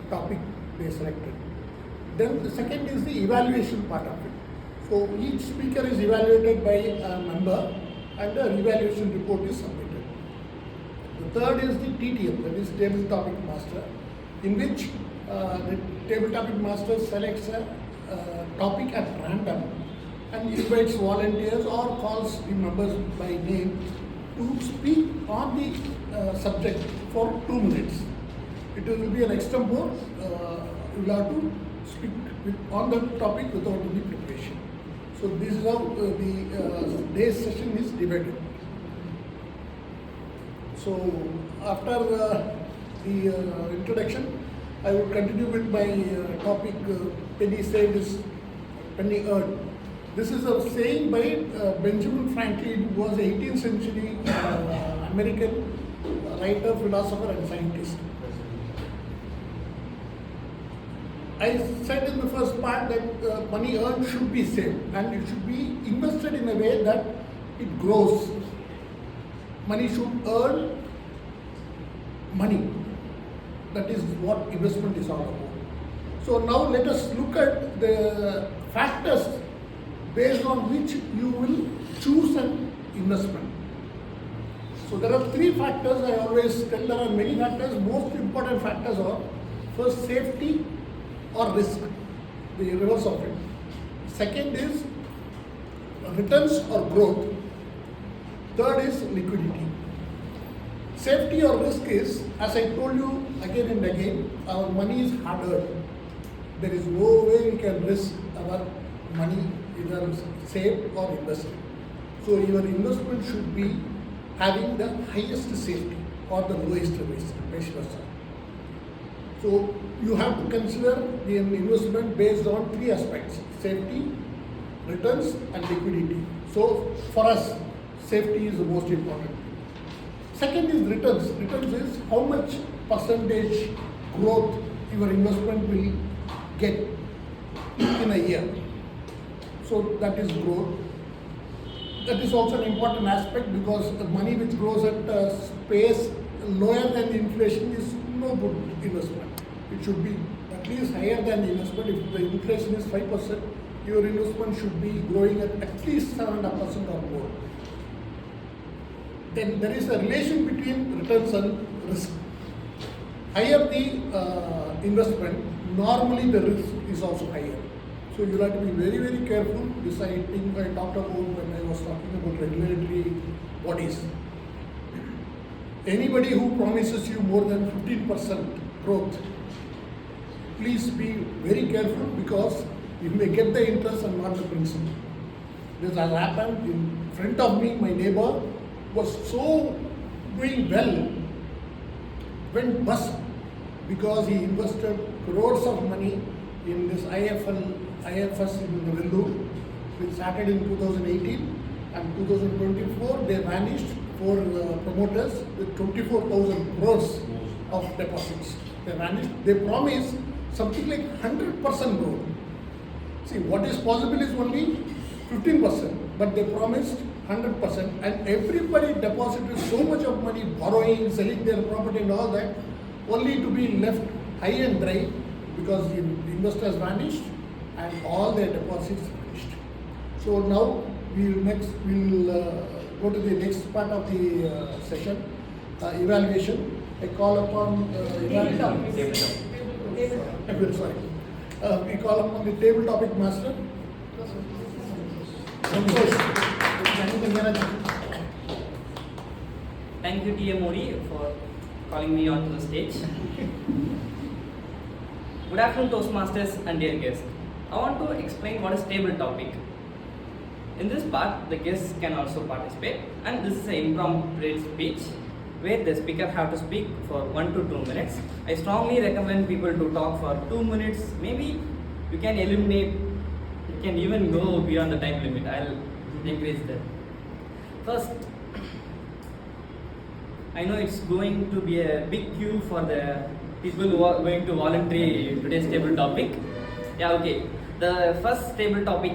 topic they selected. Then the second is the evaluation part of it. So each speaker is evaluated by a member and the evaluation report is submitted. The third is the TTM, that is Table Topic Master, in which the Table Topic Master selects a topic at random and invites volunteers or calls the members by name to speak on the subject for 2 minutes. It will be an extempore. You will have to speak on the topic without any preparation. So this is how the day's session is divided. So after the introduction, I will continue with my topic. Penny said is penny earned. This is a saying by Benjamin Franklin, who was 18th century American writer, philosopher and scientist. I said in the first part that money earned should be saved and it should be invested in a way that it grows. Money should earn money. That is what investment is all about. So now let us look at the factors based on which you will choose an investment. So there are 3 factors. I always tell there are many factors. Most important factors are first safety or risk, the reverse of it. Second is returns or growth. Third is liquidity. Safety or risk is, as I told you again and again, our money is hard earned. There is no way we can risk our money either saved or invested. So your investment should be having the highest safety or the lowest risk, vice versa. So you have to consider the investment based on three aspects: safety, returns, and liquidity. So for us, safety is the most important. Second is returns. Returns is how much percentage growth your investment will get in a year. So that is growth. That is also an important aspect because the money which grows at a pace lower than the inflation is no good investment. It should be at least higher than the investment. If the inflation is 5%, your investment should be growing at least 7.5% or more. Then there is a relation between returns and risk. Higher the investment, normally the risk is also higher. So you have to be very, very careful. This I think I talked about when I was talking about regulatory bodies. Anybody who promises you more than 15% growth, please be very careful because you may get the interest and not the principal. This has happened in front of me. My neighbor was so doing well, went bust because he invested crores of money in this IFS in Vellore, which started in 2018 and 2024 they vanished for promoters with 24,000 crores of deposits. They vanished. They promised something like 100% growth. See, what is possible is only 15%, but they promised 100%, and everybody deposited so much of money, borrowing, selling their property and all that, only to be left high and dry because the investors vanished and all their deposits vanished. So now we'll go to the next part of the session, evaluation. I call upon we call upon the table topic master. Thank you, T.M. Modi, for calling me onto the stage. Good afternoon, Toastmasters and dear guests. I want to explain what is table topic. In this part, the guests can also participate, and this is an impromptu speech where the speaker have to speak for 1 to 2 minutes. I strongly recommend people to talk for 2 minutes. Maybe you can eliminate, you can even go beyond the time limit. I'll increase that. First, I know it's going to be a big queue for the people who are going to volunteer today's table topic. Yeah, okay. The first table topic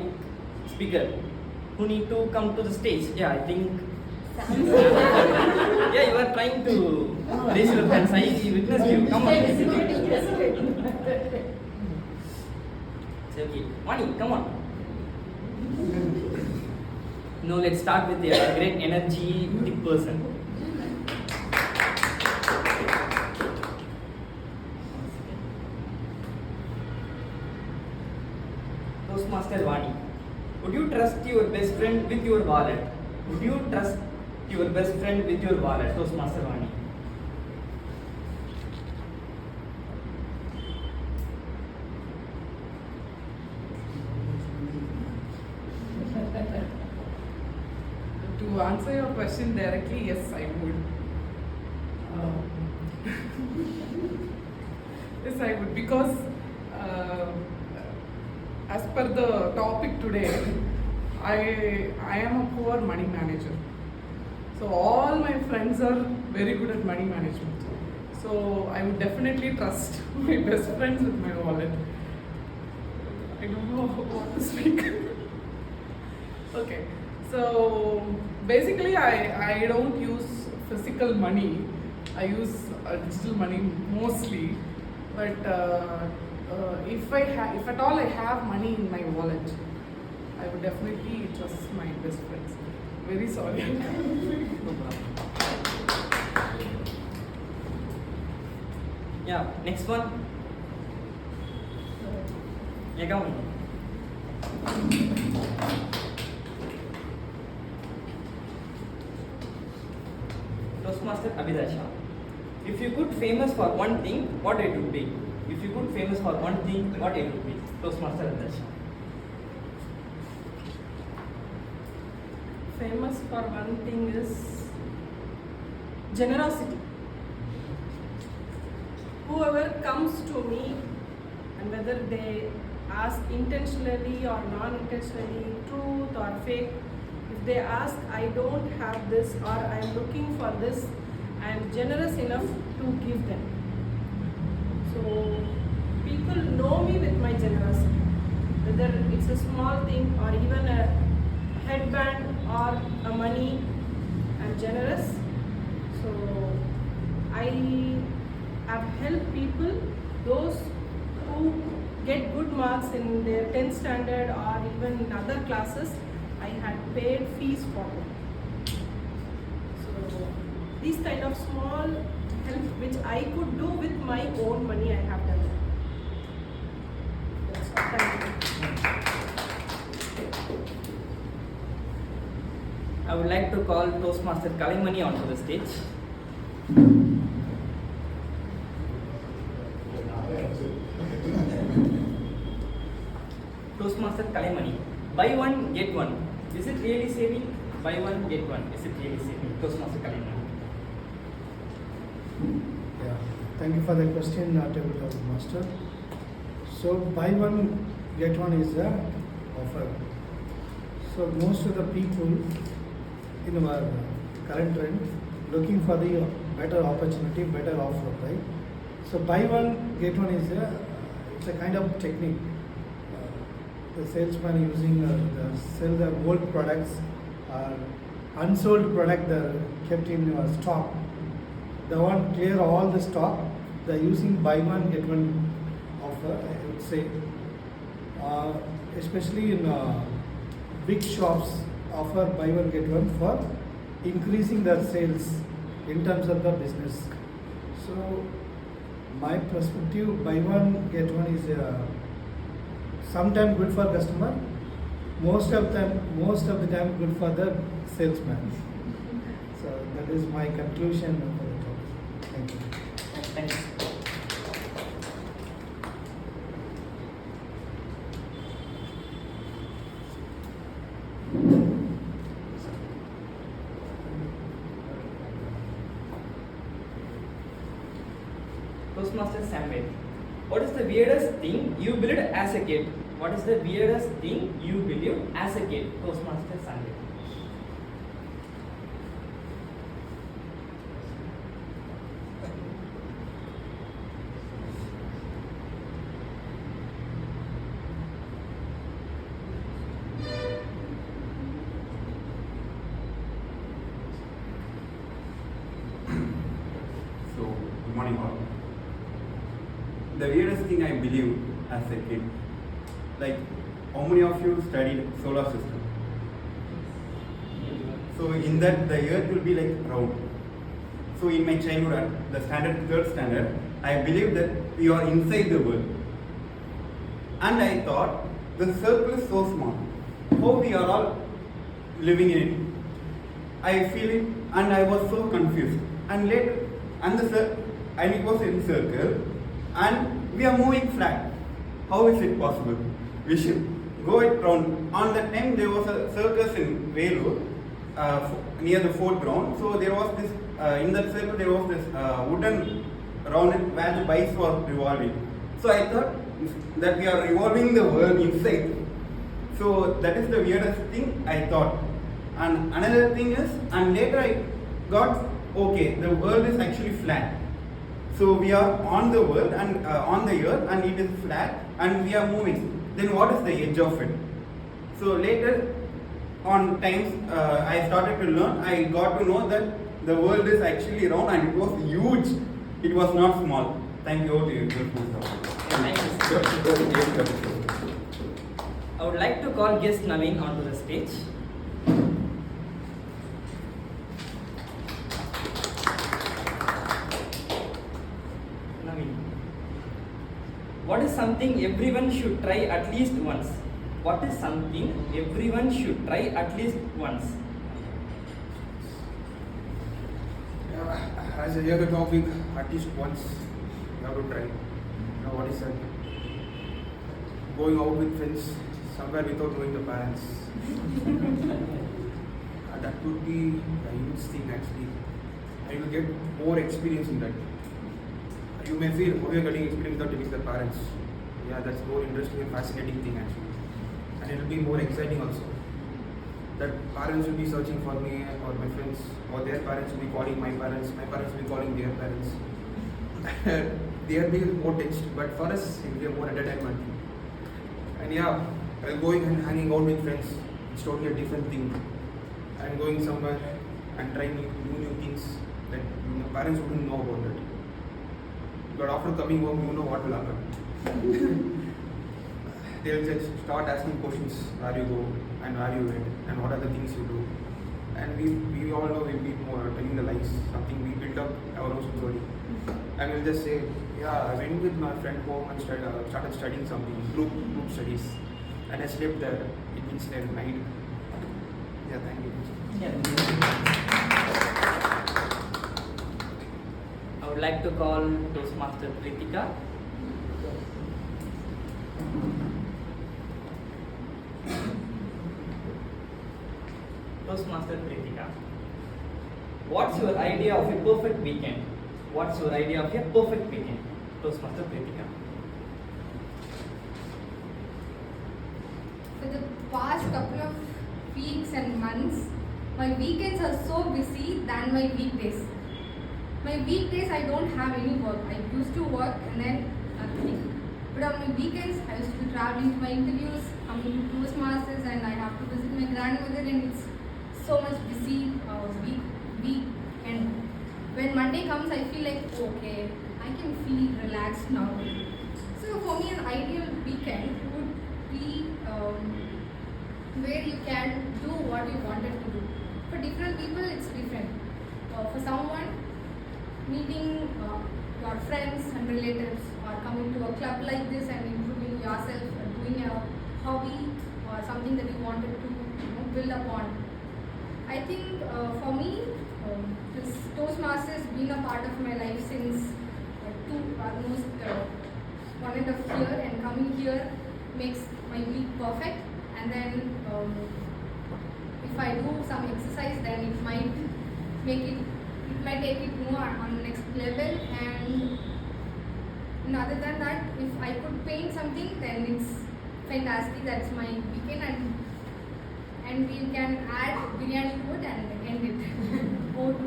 speaker who need to come to the stage. Yeah, I think. Yeah, you are trying to raise your hands. I witnessed you. Come on. It's okay. Mani, come on. No, let's start with the great energetic person. Toastmaster Vani, would you trust your best friend with your wallet? Would you trust your best friend with your wallet? Toastmaster Vani. To answer your question directly, yes, I would. Yes, I would, because as per the topic today, I am a poor money manager. So all my friends are very good at money management. So I would definitely trust my best friends with my wallet. I don't know what to speak. Okay. So basically I don't use physical money. I use digital money mostly. But if at all I have money in my wallet, I would definitely trust my best friends. Very sorry. Yeah, next one. Yeah, come on. Toastmaster Abhidasha. If you could famous for one thing, what it would be? If you could famous for one thing, what it would be? Toastmaster Abhidasha. Famous for one thing is generosity. whoever comes to me, and whether they ask intentionally or non-intentionally, truth or fake, if they ask, I don't have this or I am looking for this, I am generous enough to give them. So people know me with my generosity, whether it's a small thing or even a headband or a money, I'm generous. So I have helped people, those who get good marks in their 10th standard or even in other classes, I had paid fees for them. So these kind of small help which I could do with my own money, I have done that. That's all. Thank you. I would like to call Toastmaster Kalimani onto the stage. Toastmaster Kalimani, buy one, get one. Is it really saving? Buy one, get one. Is it really saving? Toastmaster Kalimani. Yeah, thank you for the question, Table Master. So buy one, get one is the offer. So most of the people in our current trend looking for the better opportunity, better offer, right? So buy one, get one is it's a kind of technique. The salesman using sell the old products or unsold product they're kept in stock. They want clear all the stock. They're using buy one get one offer. I would say, especially in big shops, offer buy one get one for increasing their sales in terms of the business. So my perspective, buy one get one is sometimes good for customer, most of the time good for the salesman. So that is my conclusion for the topic. Thank you. Thank you. Toastmaster Samuel, what is the weirdest thing you believed as a kid? What is the weirdest thing you believed as a kid? Toastmaster Samuel. So, good morning all. The weirdest thing I believed as a kid, like how many of you studied solar system? So in that the earth will be like round. So in my childhood at the third standard, I believed that we are inside the world. And I thought the circle is so small. How we are all living in it? I feel it and I was so confused. And later, and it was in circle and we are moving flat. How is it possible? We should go it round. On that time there was a circus in Vellore near the fort ground. So there was this, in that circle there was this wooden round where the bikes were revolving. So I thought that we are revolving the world inside. So that is the weirdest thing I thought. And another thing is, and later I got, okay, the world is actually flat. So we are on the world and on the earth and it is flat and we are moving. Then what is the edge of it? So later on times I started to learn, I got to know that the world is actually round and it was huge. It was not small. Thank you. Thank you. I would like to call guest Naveen onto the stage. Naveen, what is something everyone should try at least once? What is something everyone should try at least once? As I hear the topic, at least once you have to try. You know what is that? Going out with friends somewhere without knowing the parents. That would be a huge thing actually. I will get more experience in that. you may feel how you're getting experience without telling the parents. Yeah, that's more interesting and fascinating thing actually. And it will be more exciting also. That parents will be searching for me or my friends, or their parents will be calling my parents will be calling their parents. They are being more touched, but for us it will be more entertainment. And yeah, going and hanging out with friends, it's totally a different thing. And going somewhere and trying new things that parents wouldn't know about it. But after coming home, you know what will happen. They'll just start asking questions, where you go and where you went and what are the things you do. And we all know we'll be more telling the lies, something we built up our own story. And we'll just say, yeah, I went with my friend home and started studying something, group studies. And I slept there, it means there at night. Yeah, thank you. I would like to call Toastmaster Kritika. Toastmaster Kritika, what's your idea of a perfect weekend? What's your idea of a perfect weekend? Toastmaster Kritika. For the past couple of weeks and months, my weekends are so busy than my weekdays. My weekdays I don't have any work. I used to work and then nothing. But on my weekends I used to be traveling to my interviews, coming to Toastmasters, and I have to visit my grandmother, and it's so much busy weekend. When Monday comes I feel like okay, I can feel relaxed now. So for me an ideal weekend would be where you can do what you wanted to do. For different people it's different. For someone, meeting your friends and relatives, or coming to a club like this and improving yourself, or doing a hobby or something that you wanted to build upon. I think for me, this Toastmasters been a part of my life since almost 1.5 years, and coming here makes my week perfect. And then if I do some exercise, then it might take it more on the next level. And other than that, if I could paint something, then it's fantastic. That's my weekend, and we can add biryani to it and end it. Over to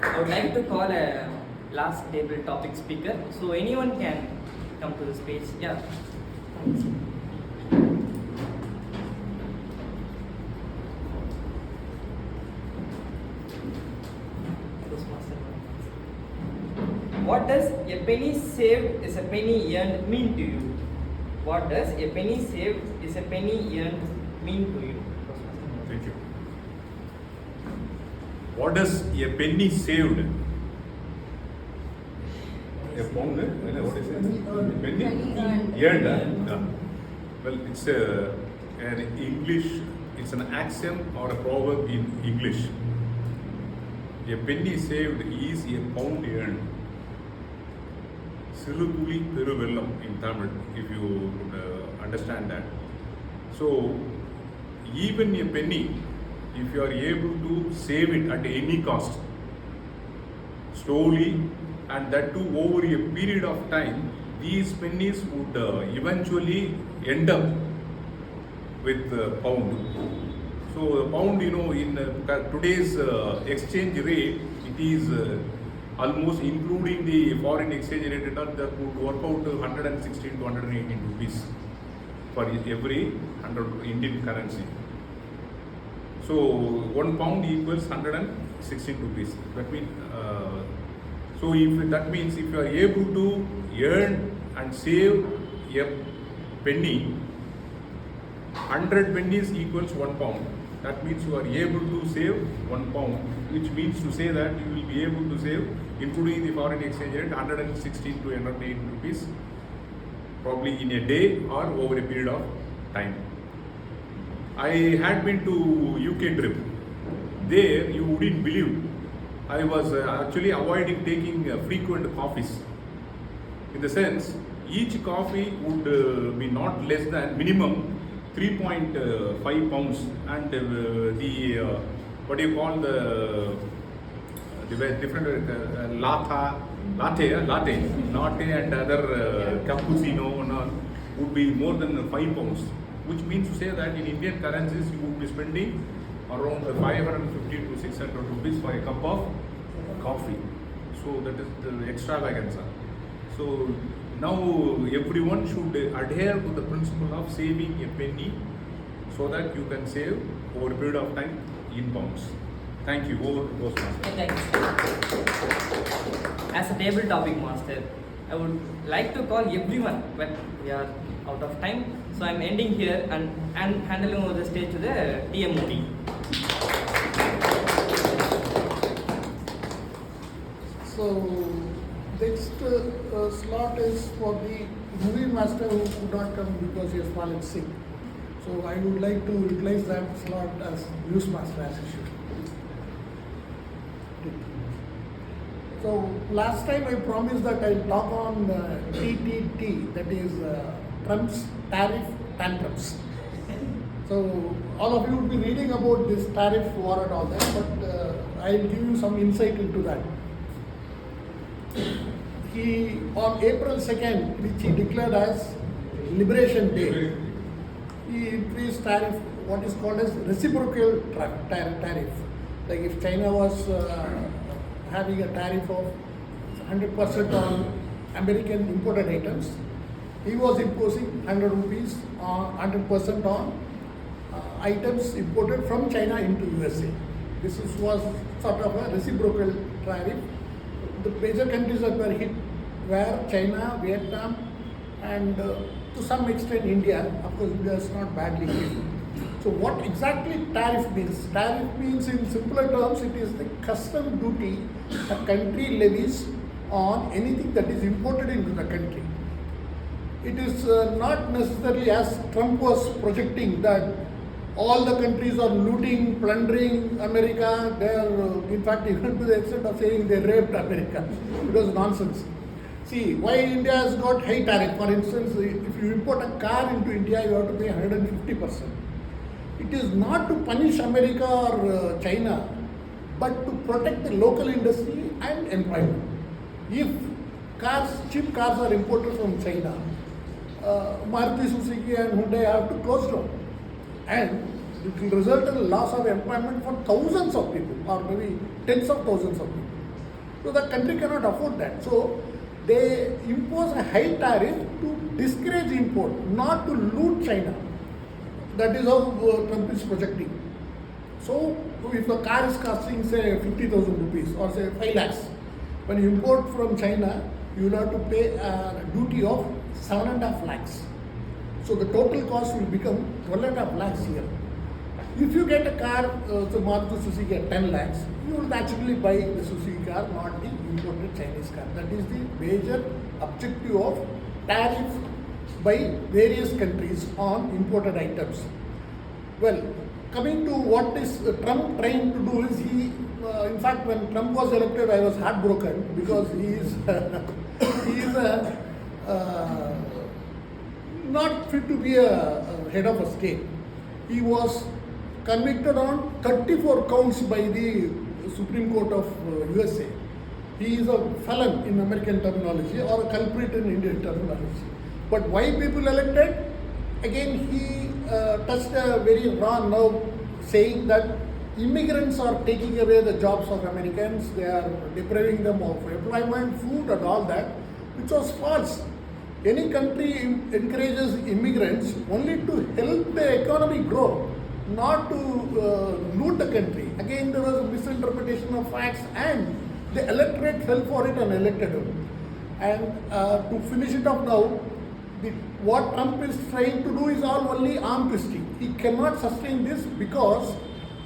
I would like to call a last table topic speaker. So anyone can come to the stage. Yeah. What does a penny saved is a penny earned mean to you? What does a penny saved is a penny earned mean to you? Thank you. What does a penny saved? A pound? What is it? Penny earned. Well, it's an English. It's an axiom or a proverb in English. A penny saved is a pound earned. Sirutuli Peruvellam in Tamil, if you could understand that. So, even a penny, if you are able to save it at any cost, slowly, and that too over a period of time, these pennies would eventually end up with pound. So, the pound, in today's exchange rate, it is almost including the foreign exchange rate and all, that would work out to 116 to 118 rupees for every 100 Indian currency. So 1 pound equals 116 rupees. That means, so if that means if you are able to earn and save a penny, 100 pennies equals 1 pound. That means you are able to save 1 pound, which means to say that you will be able to save, including the foreign exchange rate, 116 to 108 rupees, probably in a day or over a period of time. I had been to UK trip. There, you wouldn't believe, I was actually avoiding taking frequent coffees. In the sense, each coffee would be not less than minimum 3.5 pounds, and the what do you call different latte and other cappuccino and all would be more than 5 pounds, which means to say that in Indian currencies you would be spending around 550 to 600 rupees for a cup of coffee. So that is the extravaganza. So now everyone should adhere to the principle of saving a penny so that you can save over a period of time in pounds. Thank you. Over to Toastmasters. Thank you. As a table topic master, I would like to call everyone, but we are out of time. So I'm ending here and handing over the stage to the TMOD. So next slot is for the movie master who could not come because he has fallen sick. So I would like to utilize that slot as news master as usual. So last time I promised that I'll talk on TTT, that is Trump's tariff tantrums. So all of you will be reading about this tariff war and all that, but I'll give you some insight into that. He, on April 2nd, which he declared as Liberation Day, he increased tariff, what is called as reciprocal tariff. Like if China was having a tariff of 100% on American imported items, he was imposing 100 rupees on 100% on items imported from China into USA. This was sort of a reciprocal tariff. The major countries that were hit were China, Vietnam, and to some extent India. Of course, India is not badly hit. So what exactly tariff means? Tariff means, in simpler terms, it is the custom duty a country levies on anything that is imported into the country. It is not necessarily, as Trump was projecting, that all the countries are looting, plundering America. They are, in fact, even to the extent of saying they raped America. It was nonsense. See, why India has got high tariff? For instance, if you import a car into India, you have to pay 150%. It is not to punish America or China, but to protect the local industry and employment. If cheap cars are imported from China, Maruti Suzuki and Hyundai have to close down. And it will result in a loss of employment for thousands of people, or maybe tens of thousands of people. So the country cannot afford that. So they impose a high tariff to discourage import, not to loot China. That is how Trump is projecting. So if a car is costing, say, 50,000 rupees or say 5 lakhs, when you import from China, you will have to pay a duty of 7.5 lakhs. So the total cost will become 12.5 lakhs here. If you get a car, so Maruti Suzuki at 10 lakhs, you will naturally buy the Suzuki car, not the imported Chinese car. That is the major objective of tariff by various countries on imported items. Well, coming to what is Trump trying to do is in fact, when Trump was elected, I was heartbroken because he is not fit to be a head of a state. He was convicted on 34 counts by the Supreme Court of USA. He is a felon in American terminology or a culprit in Indian terminology. But why people elected? Again, he touched a very raw nerve, saying that immigrants are taking away the jobs of Americans, they are depriving them of employment, food and all that, which was false. Any country encourages immigrants only to help the economy grow, not to loot the country. Again, there was a misinterpretation of facts and the electorate fell for it and elected him. And to finish it off now, what Trump is trying to do is all only arm twisting. He cannot sustain this because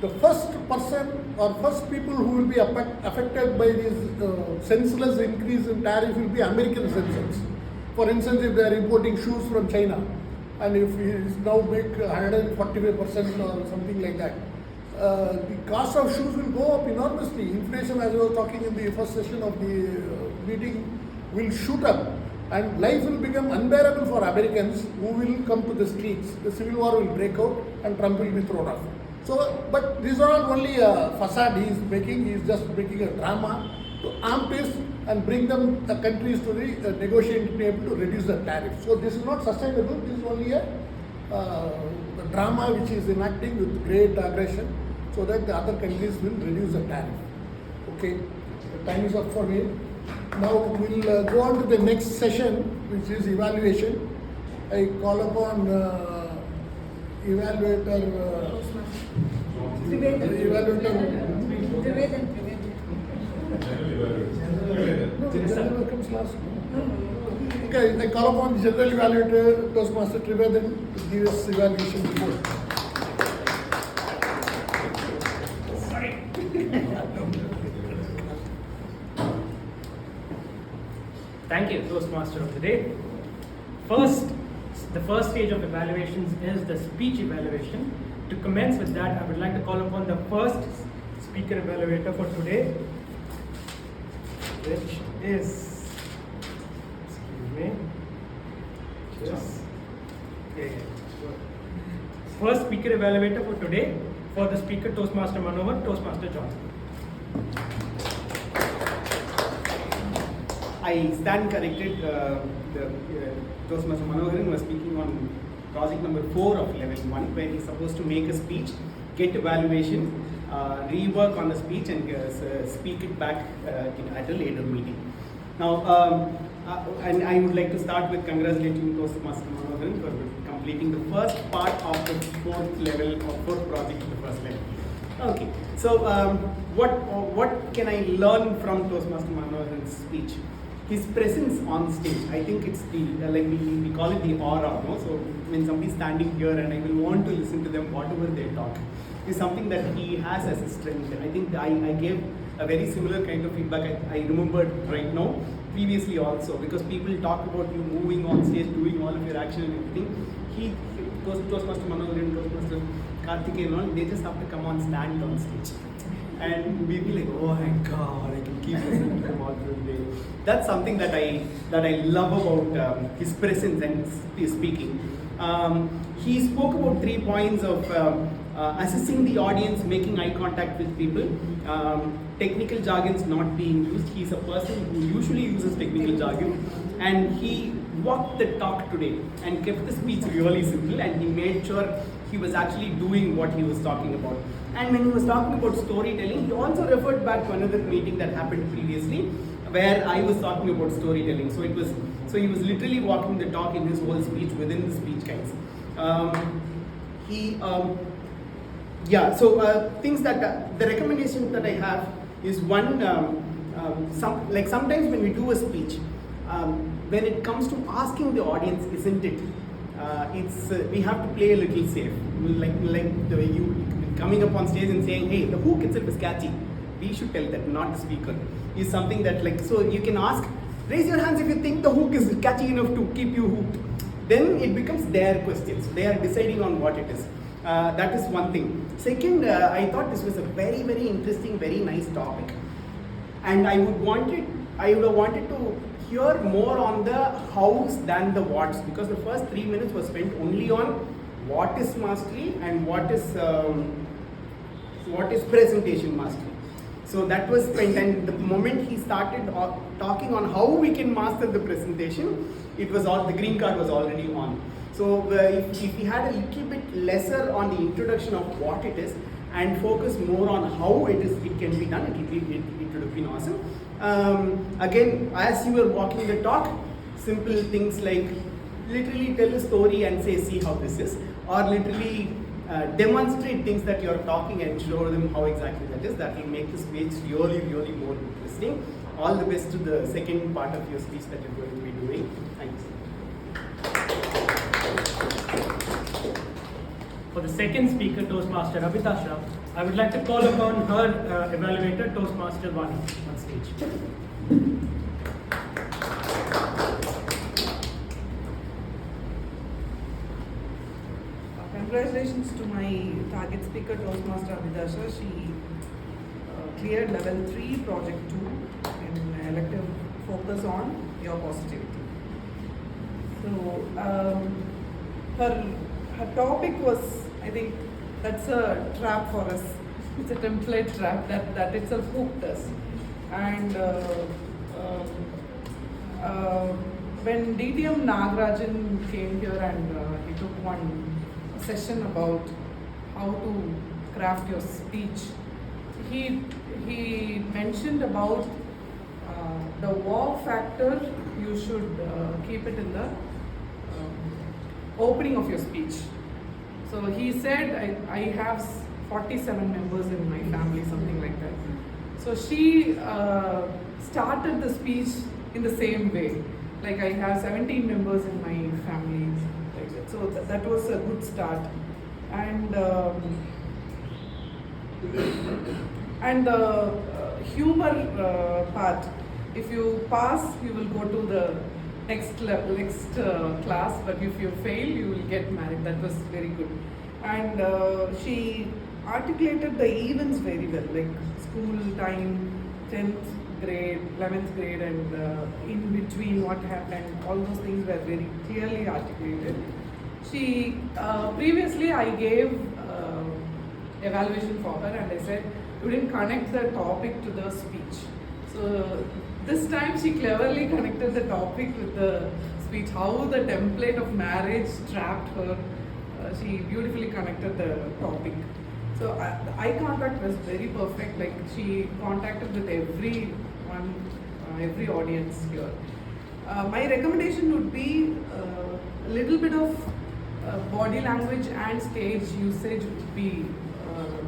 the first person or first people who will be affected by this senseless increase in tariff will be American citizens. For instance, if they are importing shoes from China and if he now make 145% or something like that, the cost of shoes will go up enormously. Inflation, as I was talking in the first session of the meeting, will shoot up. And life will become unbearable for Americans who will come to the streets. The civil war will break out and Trump will be thrown off. So, but these are not only a facade he is making, he is just making a drama to arm peace and bring them, the countries to the negotiating table to reduce the tariff. So this is not sustainable, this is only a drama which is enacting with great aggression so that the other countries will reduce the tariff. Okay, the time is up for me. Now we'll go on to the next session, which is evaluation. I call upon evaluator. General comes last. Okay, I call upon the general evaluator, Toastmaster Trivedan, to give us evaluation report. Thank you, Toastmaster of the day. The first stage of evaluations is the speech evaluation. To commence with that, I would like to call upon the first speaker evaluator for today, which is, excuse me, first speaker evaluator for today, for the speaker Toastmaster Manohar, Toastmaster John. I stand corrected. Toastmaster Manoharan was speaking on project number 4 of level 1, where he's supposed to make a speech, get evaluation, rework on the speech, and speak it back at a later meeting. Now, and I would like to start with congratulating Toastmaster Manoharan for completing the first part of the 4th level or 4th project of the first level. Okay, so what can I learn from Toastmaster Manoharan's speech? His presence on stage. I think it's the like we call it the aura. No? So when somebody's standing here and I will want to listen to them, whatever they talk, is something that he has as a strength. I think I gave a very similar kind of feedback. I remembered right now, previously also, because people talk about you moving on stage, doing all of your action and everything. Toastmaster Manoharan, Toastmaster Karthikeyan and all, they just have to come on, stand on stage. And we'd be like, oh my God, I can keep listening to him all through the day. That's something that I love about his presence and his speaking. He spoke about 3 points of assessing the audience, making eye contact with people, technical jargons not being used. He's a person who usually uses technical jargon, and he walked the talk today and kept the speech really simple, and he made sure he was actually doing what he was talking about. And when he was talking about storytelling, he also referred back to another meeting that happened previously, where I was talking about storytelling. So he was literally walking the talk in his whole speech within the speech guides. Things that the recommendation that I have is one. Sometimes when we do a speech, when it comes to asking the audience, isn't it? We have to play a little safe, like the way you coming up on stage and saying, hey, the hook itself is catchy. We should tell that, not the speaker. Is something that so you can ask, raise your hands if you think the hook is catchy enough to keep you hooked. Then it becomes their questions. They are deciding on what it is. That is one thing. Second, I thought this was a very, very interesting, very nice topic. And I would have wanted to hear more on the hows than the whats, because the first 3 minutes was spent only on what is mastery and what is presentation mastery. So that was spent, and the moment he started talking on how we can master the presentation, it was all, the green card was already on. So if we had a little bit lesser on the introduction of what it is and focus more on how it can be done, it would have been awesome. Again, as you were walking the talk, simple things like literally tell a story and say, see how this is, or literally demonstrate things that you're talking and show them how exactly that is. That will make the speech really, really more interesting. All the best to the second part of your speech that you're going to be doing. Thanks. For the second speaker, Toastmaster Abhilasha, I would like to call upon her evaluator, Toastmaster Vani, on stage. Congratulations to my target speaker, Toastmaster Abhilasha. She cleared level 3, project 2, in elective focus on your positivity. So her topic was, I think, That's a trap for us. It's a template trap that itself hooked us. And when DTM Nagarajan came here and he took one session about how to craft your speech, he mentioned about the wow factor. You should keep it in the opening of your speech. So he said, I have 47 members in my family, something like that. So she started the speech in the same way. Like, I have 17 members in my family, like that. So that was a good start. And the humor part, if you pass, you will go to the next class, but if you fail, you will get married. That was very good. And she articulated the events very well, like school time, 10th grade, 11th grade, and in between what happened, all those things were very clearly articulated. She, previously I gave evaluation for her and I said, you didn't connect the topic to the speech. So this time she cleverly connected the topic with the speech, how the template of marriage trapped her. She beautifully connected the topic. So eye contact was very perfect. Like, she contacted with everyone, every audience here. My recommendation would be a little bit of body language and stage usage would be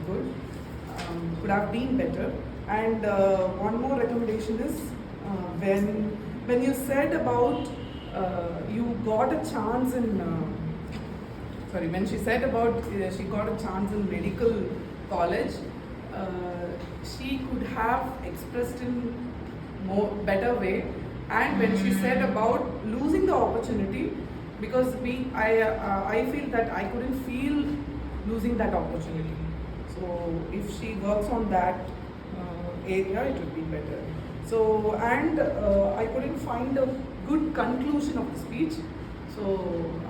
good. Could have been better. And one more recommendation is when you said about you got a chance in when she said about she got a chance in medical college, she could have expressed in better way. And when she said about losing the opportunity, because I feel that I couldn't feel losing that opportunity. So if she works on that area, it would be better. So, and I couldn't find a good conclusion of the speech. So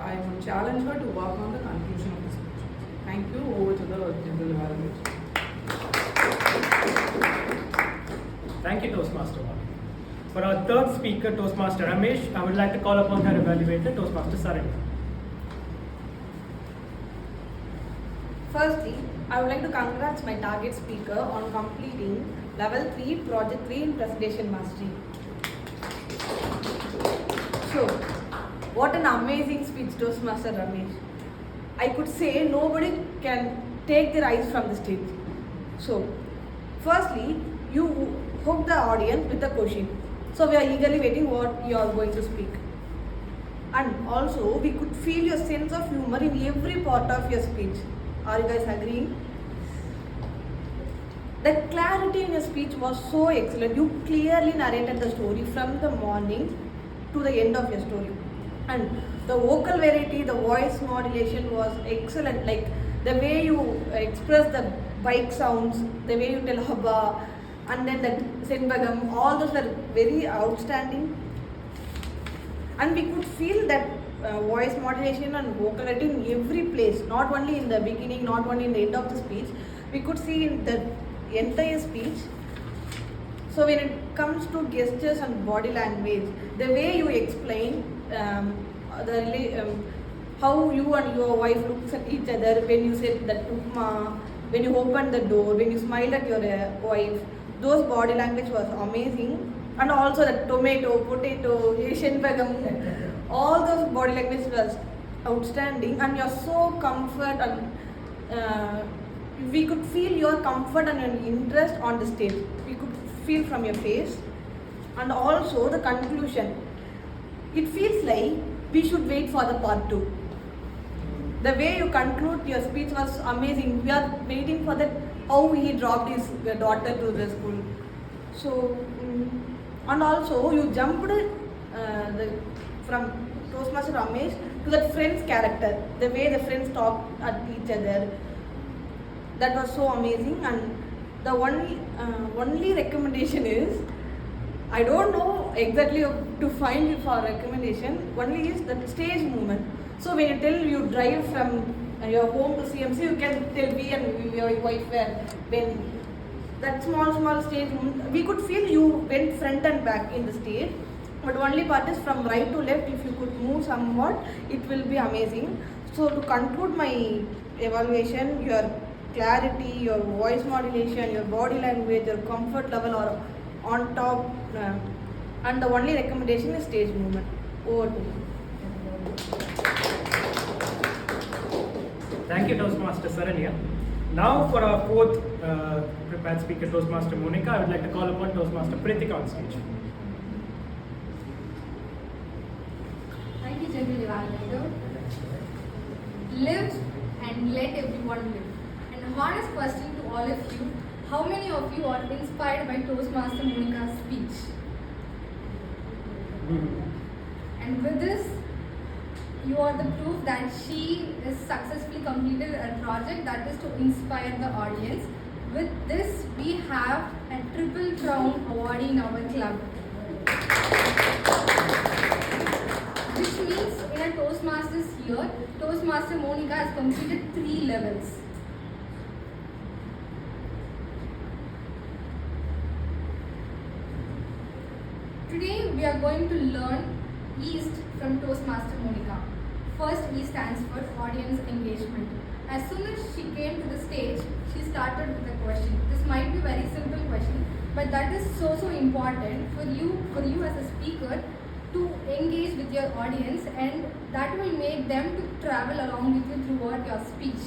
I would challenge her to work on the conclusion of the speech. Thank you. Over to the general evaluation. Thank you, Toastmaster. For our third speaker, Toastmaster Ramesh, I would like to call upon her evaluator, Toastmaster Sarin. Firstly, I would like to congratulate my target speaker on completing Level 3, Project 3 in Presentation Mastery. So, what an amazing speech, Toastmaster Ramesh. I could say nobody can take their eyes from the stage. So, firstly, you hook the audience with a question. So, we are eagerly waiting what you are going to speak. And also, we could feel your sense of humor in every part of your speech. Are you guys agreeing? The clarity in your speech was so excellent. You clearly narrated the story from the morning to the end of your story. And the vocal variety, the voice modulation was excellent. Like the way you express the bike sounds, the way you tell Haba, and then the Senbagam, all those were very outstanding. And we could feel that voice modulation and vocal variety in every place, not only in the beginning, not only in the end of the speech. We could see in the entire speech. So when it comes to gestures and body language, the way you explain how you and your wife looks at each other when you said that upma, when you opened the door, when you smiled at your wife, those body language was amazing. And also the tomato, potato, Asian begum, all those body language was outstanding. And you're so comfort and we could feel your comfort and your interest on the stage. We could feel from your face. And also the conclusion. It feels like we should wait for the part 2. The way you conclude your speech was amazing. We are waiting for that, how he dropped his daughter to the school. So, and also you jumped from Toastmaster Ramesh to that friend's character, the way the friends talk at each other. That was so amazing. And the only recommendation is, I don't know exactly to find it for recommendation, only is the stage movement. So when you tell you drive from your home to CMC, you can tell we and your wife were when that small stage, we could feel you went front and back in the stage. But only part is from right to left, if you could move somewhat, it will be amazing. So to conclude my evaluation, your clarity, your voice modulation, your body language, your comfort level are on top, and the only recommendation is stage movement. Over to you. Thank you, Toastmaster Saranya. Now for our fourth prepared speaker, Toastmaster Monica, I would like to call upon Toastmaster Pritika on stage. Thank you, General Evaluator. Live and let everyone live. An honest question to all of you: how many of you are inspired by Toastmaster Monica's speech? And with this, you are the proof that she has successfully completed a project that is to inspire the audience. With this, we have a triple crown awardee in our club. Which means in a Toastmasters year, Toastmaster Monica has completed 3 levels. Today we are going to learn East from Toastmaster Monica. First, E stands for audience engagement. As soon as she came to the stage, she started with a question. This might be a very simple question, but that is so important for you as a speaker to engage with your audience, and that will make them to travel along with you throughout your speech.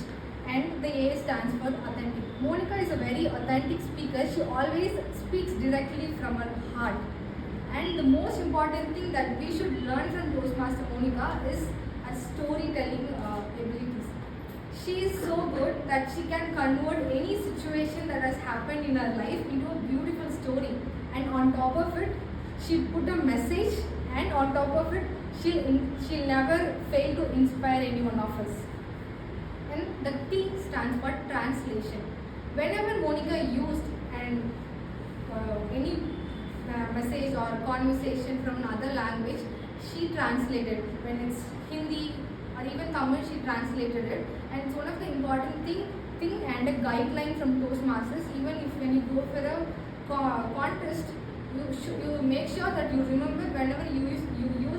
And the A stands for authentic. Monica is a very authentic speaker. She always speaks directly from her heart. And the most important thing that we should learn from Toastmaster Monica is a storytelling abilities. She is so good that she can convert any situation that has happened in her life into a beautiful story. And on top of it, she put a message, and on top of it, she'll never fail to inspire any one of us. And the T stands for translation. Whenever Monica used any message or conversation from another language, she translated. When it's Hindi or even Tamil, she translated it. And it's one of the important thing and a guideline from Toastmasters. Even if when you go for a contest, you make sure that you remember whenever you use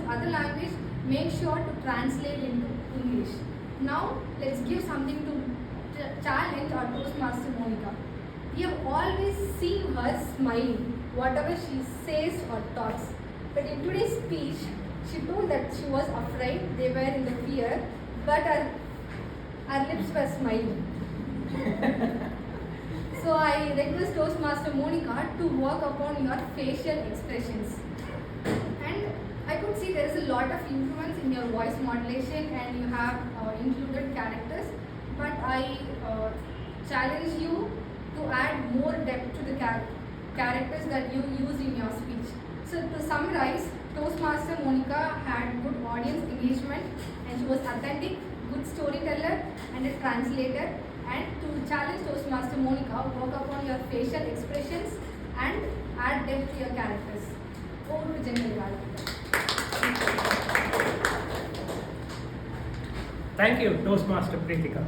other language, make sure to translate into English. Now let's give something to challenge our Toastmaster Monica. We have always seen her smiling, whatever she says or talks. But in today's speech, she told that she was afraid, they were in the fear, but her lips were smiling. So I request Toastmaster Monica to work upon your facial expressions. And I could see there is a lot of influence in your voice modulation, and you have included characters, but I challenge you to add more depth to the characters that you use in your speech. So to summarize, Toastmaster Monica had good audience engagement, and she was authentic, good storyteller and a translator. And to challenge Toastmaster Monica, work upon your facial expressions and add depth to your characters. Over to General Evaluator. Thank you, Toastmaster Pritika.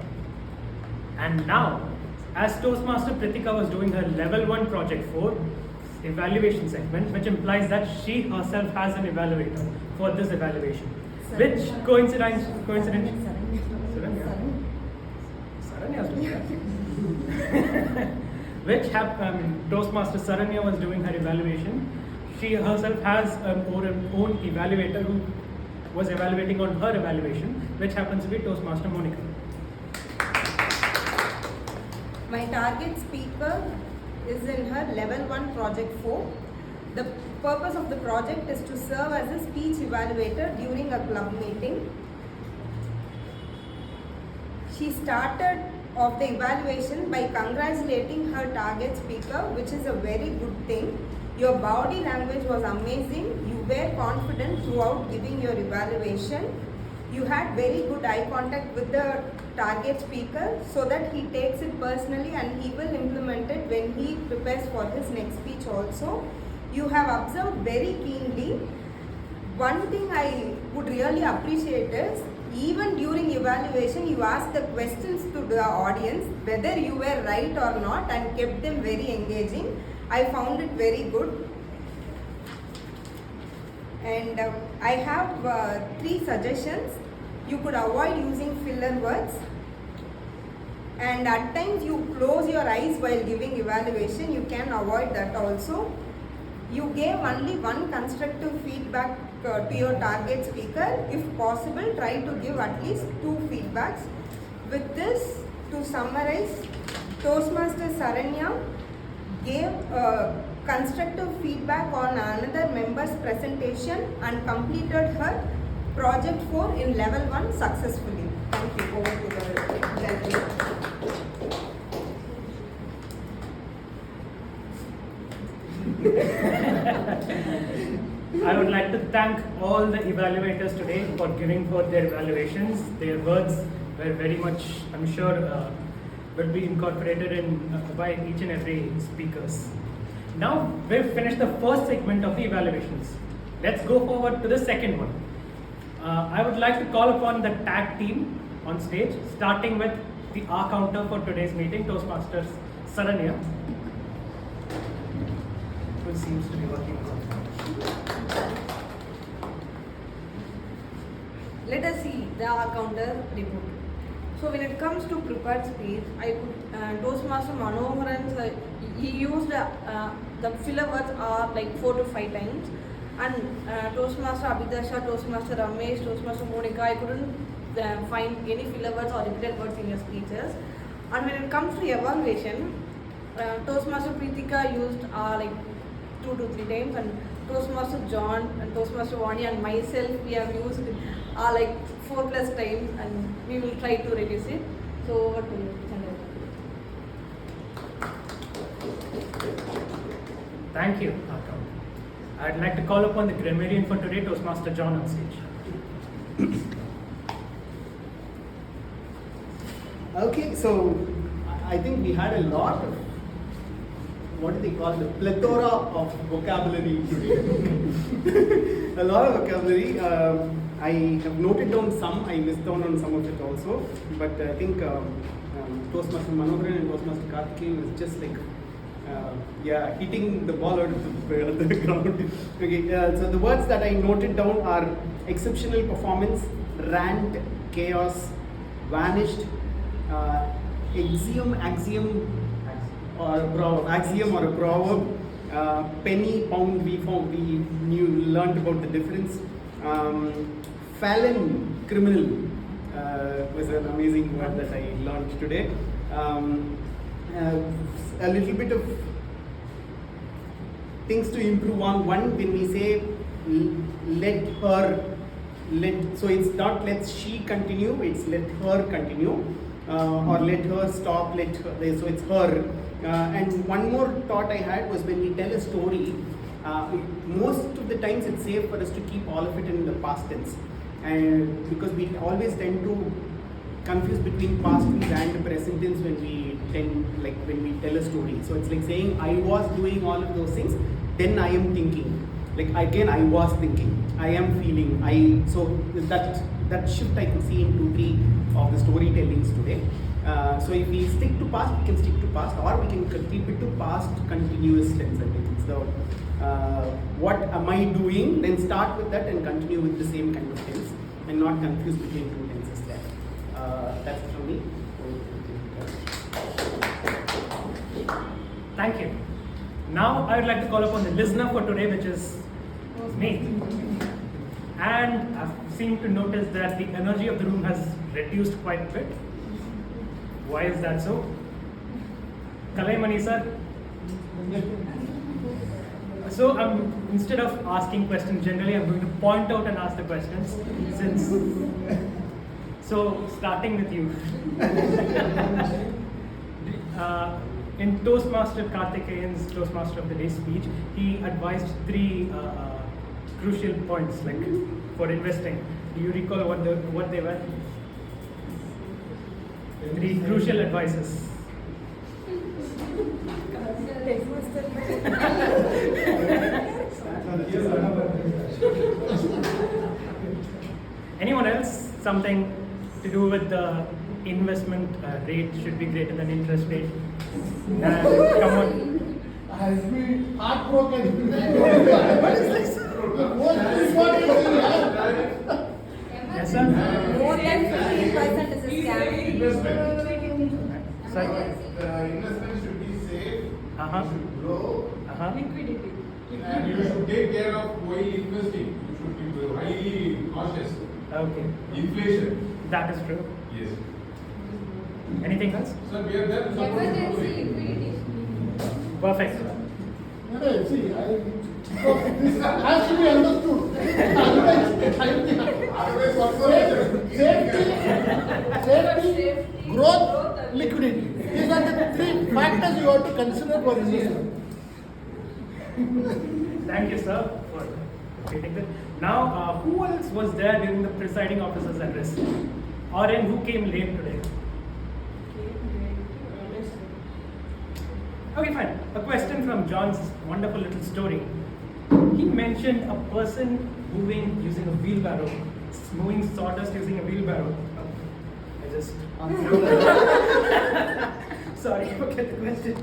And now, as Toastmaster Pritika was doing her level 1 project 4 evaluation segment, which implies that she herself has an evaluator for this evaluation. Which coincidentally which Toastmaster Saranya was doing her evaluation. She herself has her own evaluator who was evaluating on her evaluation, which happens to be Toastmaster Monica. My target speaker is in her level 1 project 4. The purpose of the project is to serve as a speech evaluator during a club meeting. She started off the evaluation by congratulating her target speaker, which is a very good thing. Your body language was amazing. You were confident throughout giving your evaluation. You had very good eye contact with the target speaker so that he takes it personally and he will implement it when he prepares for his next speech also. You have observed very keenly. One thing I would really appreciate is Even during evaluation, you asked the questions to the audience whether you were right or not and kept them very engaging. I found it very good. And I have 3 suggestions. You could avoid using filler words. And at times you close your eyes while giving evaluation. You can avoid that also. You gave only 1 constructive feedback to your target speaker. If possible, try to give at least 2 feedbacks. With this, to summarize, Toastmaster Saranya gave constructive feedback on another member's presentation and completed her project 4 in level 1 successfully. Thank you. Over to the judge. I would like to thank all the evaluators today for giving forth their evaluations. Their words were very much, I'm sure, will be incorporated in by each and every speakers. Now we've finished the first segment of the evaluations. Let's go forward to the second one. I would like to call upon the tag team on stage, starting with the R counter for today's meeting, Toastmasters Saranya, who seems to be working on. Let us see the counter report. So when it comes to prepared speech, I could Toastmaster Manoharan, he used the filler words are like 4 to 5 times, and Toastmaster Abhidasha, Toastmaster Ramesh, Toastmaster Monica, I couldn't find any filler words or repeated words in your speeches. And when it comes to evaluation, Toastmaster Preetika used like 2 to 3 times, and Toastmaster John and Toastmaster Vani and myself, we have used like 4+ times, and we will try to reduce it. So over to you, Chandra. Thank you, Akam. I'd like to call upon the grammarian for today, Toastmaster John, on stage. Okay, so I think we had a lot of, what do they call, the plethora of vocabulary today. A lot of vocabulary. I have noted down some, I missed down on some of it also, but I think Toastmaster Manoharan and Toastmaster Karthikeyan was just like, hitting the ball out of the ground. Okay, so the words that I noted down are exceptional performance, rant, chaos, vanished, axiom or a proverb, penny, pound, we learned about the difference. Felon, criminal, was an amazing word that I learned today. A little bit of things to improve on. One, when we say so it's not let she continue, it's let her continue, or let her stop, so it's her. And one more thought I had was when we tell a story, most of the times it's safe for us to keep all of it in the past tense, and because we always tend to confuse between past tense and present tense when we tell a story. So it's like saying I was doing all of those things, then I am thinking. Like again, I was thinking, I am feeling, so that shift I could see in 2-3 of the storytellings today. So if we stick to past, we can stick to past, or we can keep it to past continuous tense. So what am I doing? Then start with that and continue with the same kind of tense, and not confuse between 2 tenses there. That's it from me. Thank you. Now I would like to call upon the listener for today, which is me. And I've seemed to notice that the energy of the room has reduced quite a bit. Why is that so? Kalaimani sir? So instead of asking questions generally, I'm going to point out and ask the questions. So starting with you. In Toastmaster Karthikeyan's Toastmaster of the Day speech, he advised 3 crucial points, like for investing. Do you recall what they were? 3 crucial advices. Anyone else? something to do with the investment rate should be greater than interest rate. Come on. I'll be heartbroken. What is this? Most important thing, Yes, sir. More than 15% is a scam. Sorry. The investment should be safe, Uh-huh. should grow, Liquidity. And you should take care of while investing. You should be highly cautious. Okay. Inflation. That is true. Yes. Anything else? Sir, we are there to support Emergency you. liquidity. Perfect. No, see, because this has to be understood. Otherwise, safety, growth, liquidity. These are the three factors you have to consider for investment. Thank you, sir, for stating that. Now, who else was there during the presiding officer's address? Or who came late today? Okay, fine. A question from John's wonderful little story. He mentioned a person moving using a wheelbarrow, moving sawdust using a wheelbarrow. I just sorry, forget the question.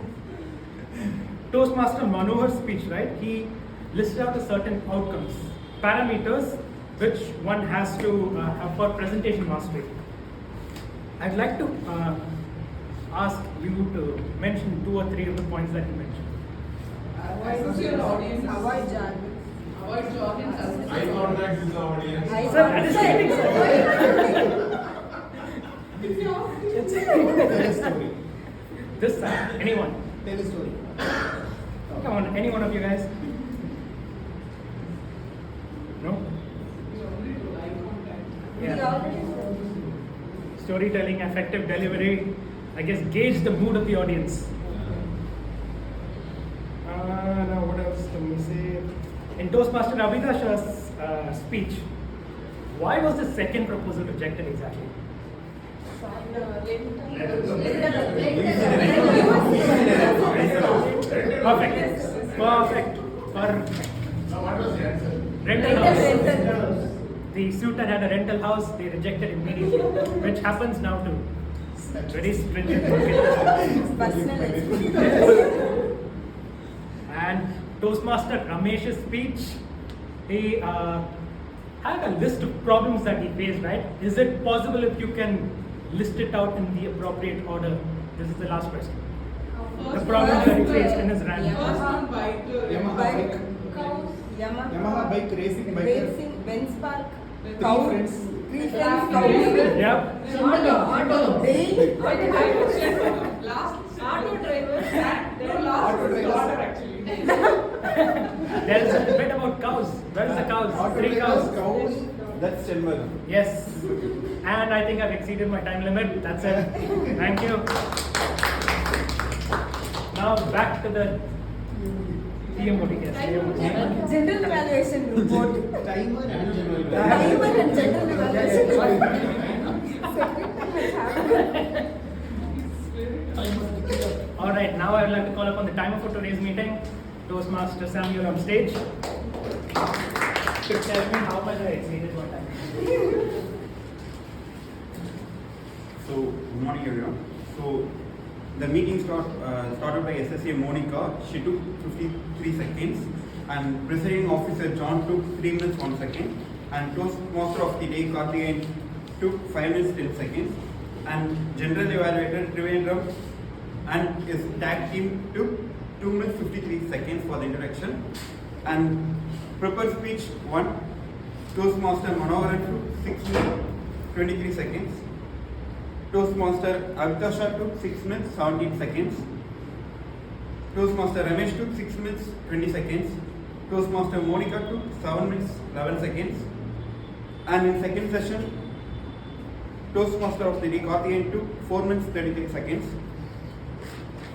Toastmaster Manohar's speech, right? He listed out a certain outcomes, parameters which one has to have for presentation mastery. I'd like to ask you to mention 2 or 3 of the points that you mentioned. Avoid your audience. Avoid jargon. Avoid your audience. Eye contact with the audience. Eye Sir, that is cheating, sir. Tell a story. This side, anyone? Tell a story. Come on, any one of you guys? No? We Yeah. already said. Storytelling, effective delivery, I guess gauge the mood of the audience. Now what else can we say? In Toastmaster Abhidasha's speech, why was the second proposal rejected exactly? Perfect. Perfect. Now what was the answer? Rental house. The suitor had a rental house, they rejected immediately, which happens now too. Very stringent. Personal experience. And Toastmaster Ramesh's speech, he had a list of problems that he faced, right? Is it possible if you can list it out in the appropriate order? This is the last question. The problems that he faced in his rant. First one, bike. Yamaha Yamaha bike racing bike. racing, Benz Park, Three cow, friends. 3 friends, cow. Yep. Auto, day. Last auto driver. They were last Auto driver. order actually. There is a bit about cows. Where is the cows? 3 cows. That's Chelmer. Yes. And I think I've exceeded my time limit. That's it. Thank you. Now back to the TMOD. Yes. General evaluation report. Timer and general. Timer and general evaluation report. All right. Now I would like to call upon the timer for today's meeting. Toastmaster Samuel on stage. To tell me how much I exceeded my time. So, good morning everyone. So, the meeting started by SSA Monica. She took 53 seconds, and Presiding Officer John took 3 minutes 1 second, and Toastmaster of the Day Karthikeyan took 5 minutes 10 seconds, and General Evaluator Trivendram and his tag team took 2 minutes 53 seconds for the introduction, and prepared speech 1, Toastmaster Manoharan took 6 minutes 23 seconds. Toastmaster Abhidasha took 6 minutes 17 seconds. Toastmaster Ramesh took 6 minutes 20 seconds. Toastmaster Monica took 7 minutes 11 seconds. And in second session, Toastmaster of the Day Karthikeyan took 4 minutes 33 seconds.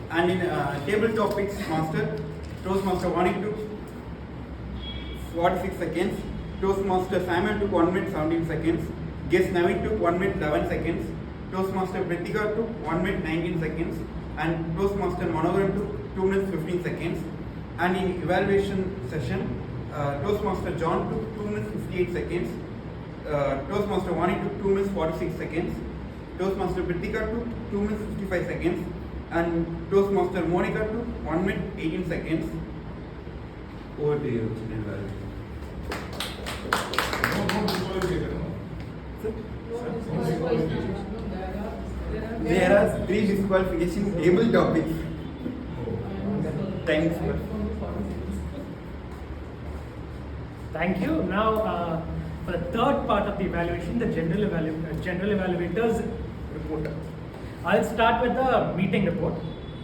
And in table topics master, Toastmaster Vani took 46 seconds. Toastmaster Simon took 1 minute 17 seconds. Guest Navin took 1 minute 11 seconds. Toastmaster Pritika took 1 minute 19 seconds, and Toastmaster Manoharan took 2 minutes 15 seconds. And in evaluation session, Toastmaster John took 2 minutes 58 seconds. Toastmaster Vani took 2 minutes 46 seconds. Toastmaster Pritika took 2 minutes 55 seconds. And Toastmaster Monica took 1 minute 18 seconds. Over to you, Chinnan. There are 3 disqualification table topics. Thanks. Thank you. Now, for the third part of the evaluation, the general evaluator's report. I'll start with the meeting report.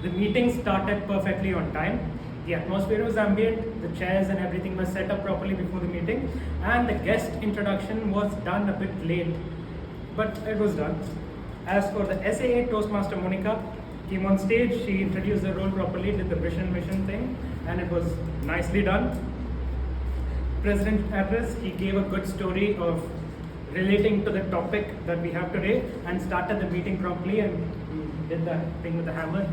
The meeting started perfectly on time. The atmosphere was ambient, the chairs and everything was set up properly before the meeting, and the guest introduction was done a bit late, but it was done. As for the SAA, Toastmaster Monica came on stage, she introduced the role properly, did the vision mission thing, and it was nicely done. President address, he gave a good story of relating to the topic that we have today and started the meeting properly and did that thing with the hammer.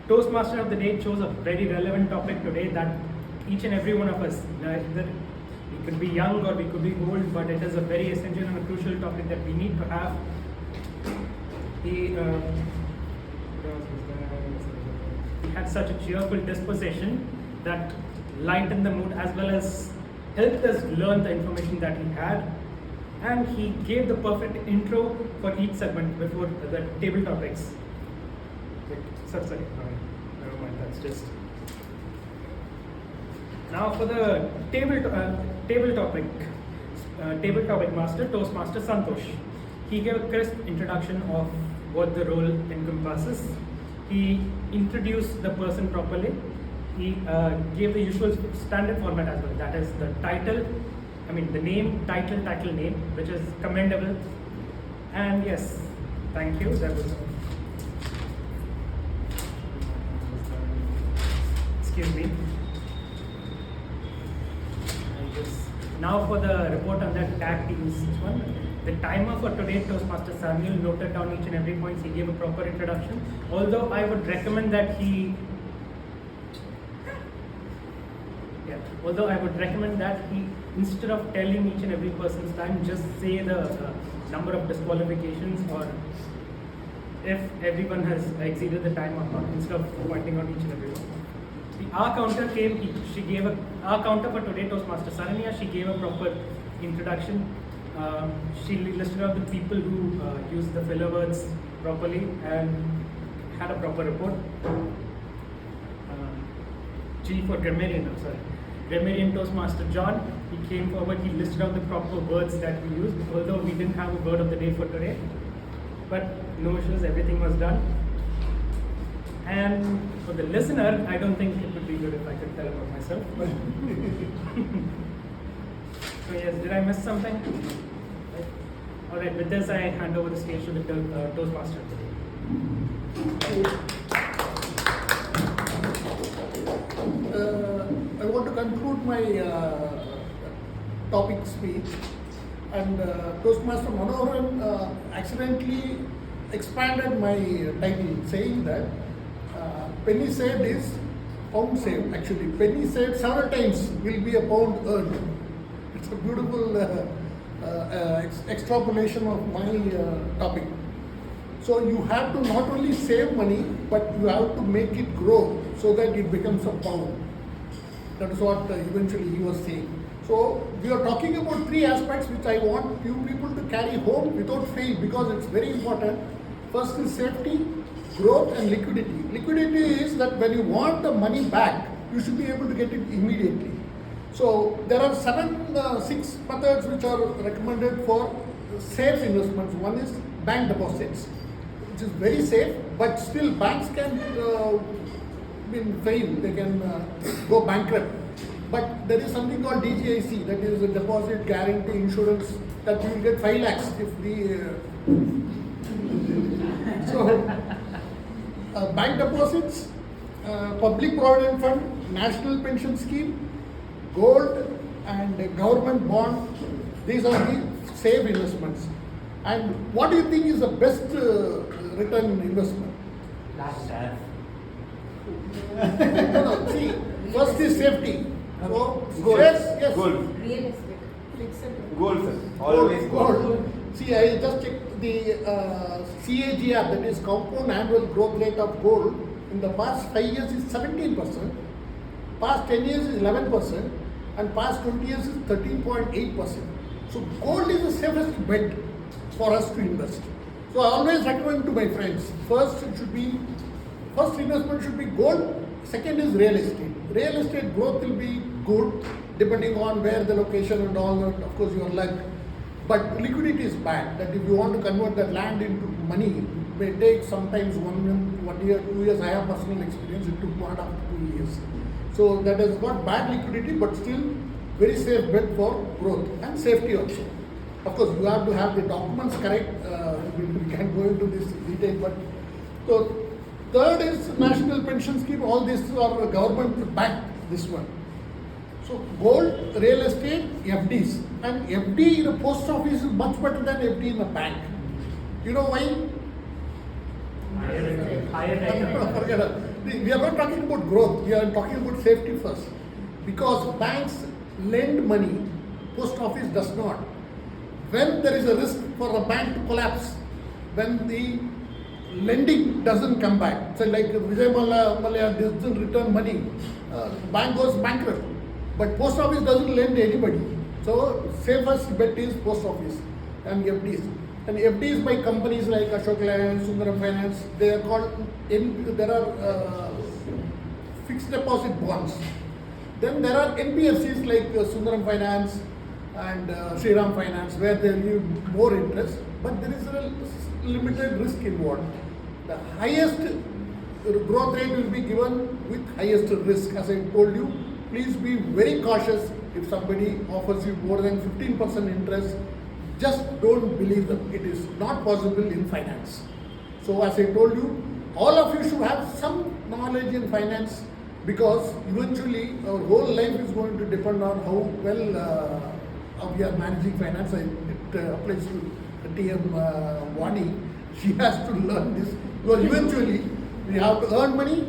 Toastmaster of the day chose a very relevant topic today that each and every one of us, either we could be young or we could be old, but it is a very essential and a crucial topic that we need to have. He had such a cheerful disposition that lightened the mood as well as helped us learn the information that he had, and he gave the perfect intro for each segment before the table topics. Sorry, never mind, that's just. Now for the table topic master, Toastmaster Santosh. He gave a crisp introduction of what the role encompasses. He introduced the person properly. He gave the usual standard format as well. That is the title, the name, title, name, which is commendable. And yes, thank you. That was. Excuse me. Now for the report on the tag teams. This one. The timer for today, Toastmaster Samuel, noted down each and every point. He gave a proper introduction. Although I would recommend that he. Instead of telling each and every person's time, just say the number of disqualifications or if everyone has exceeded the time or not, instead of pointing out each and every one. Our counter our counter for today, Toastmaster Saranya, she gave a proper introduction. She listed out the people who used the filler words properly and had a proper report. G for grammarian, Grammarian Toastmaster John, he came forward, he listed out the proper words that we used, although we didn't have a word of the day for today. But no issues, everything was done. And for the listener, I don't think it would be good if I could tell about myself. So yes, did I miss something? Alright, with this I hand over the stage to the Toastmaster. I want to conclude my topic speech, and Toastmaster Manoharan accidentally expanded my title, saying that penny saved is pound saved. Actually, penny saved several times will be a pound earned. It's a beautiful extrapolation of my topic. So you have to not only save money, but you have to make it grow so that it becomes a pound. That is what eventually he was saying. So we are talking about 3 aspects which I want you people to carry home without fail, because it's very important. First is safety, growth and liquidity. Liquidity is that when you want the money back, you should be able to get it immediately. So there are 6 methods which are recommended for safe investments. One is bank deposits, which is very safe, but still banks can fail, they can go bankrupt. But there is something called DGIC, that is a deposit guarantee insurance, that you will get 5 lakhs if the bank deposits, public provident fund, national pension scheme, gold and government bond. These are the safe investments. And what do you think is the best return investment? No, see, first is safety. So, Gold. yes. Gold. Real estate. Fixed. Gold, sir. Always gold. See, I just checked the CAGR, that is compound annual growth rate of gold, in the past 5 years is 17%, past 10 years is 11%, and past 20 years is 13.8%. So gold is the safest bet for us to invest. So I always recommend to my friends, first investment should be gold, second is real estate. Real estate growth will be good depending on where the location and all that, of course your luck. But liquidity is bad, that if you want to convert that land into money, it may take sometimes 1 year, 2 years. I have personal experience, it took 1.5 to 2 years. So that has got bad liquidity, but still very safe bet for growth and safety also. Of course, you have to have the documents correct. We can go into this detail, but so third is national pension scheme. All these are government backed. This one. So gold, real estate, FDs, and FD in a post office is much better than FD in a bank. You know why? Forget it. We are not talking about growth. We are talking about safety first, because banks lend money, post office does not. When there is a risk for a bank to collapse, when the lending doesn't come back, so like Vijay Mallya doesn't return money, bank goes bankrupt. But post office doesn't lend anybody. So safest bet is post office and FDs. And FDs by companies like Ashok Leyland, Sundaram Finance, they are called, there are fixed deposit bonds. Then there are NBFCs like Sundaram Finance and Shriram Finance, where they give more interest, but there is a limited risk involved. The highest growth rate will be given with highest risk. As I told you, please be very cautious. If somebody offers you more than 15% interest, just don't believe them. It is not possible in finance. So as I told you, all of you should have some knowledge in finance, because eventually our whole life is going to depend on how well we are managing finance. It applies to TM Vani. She has to learn this, because eventually we have to earn money,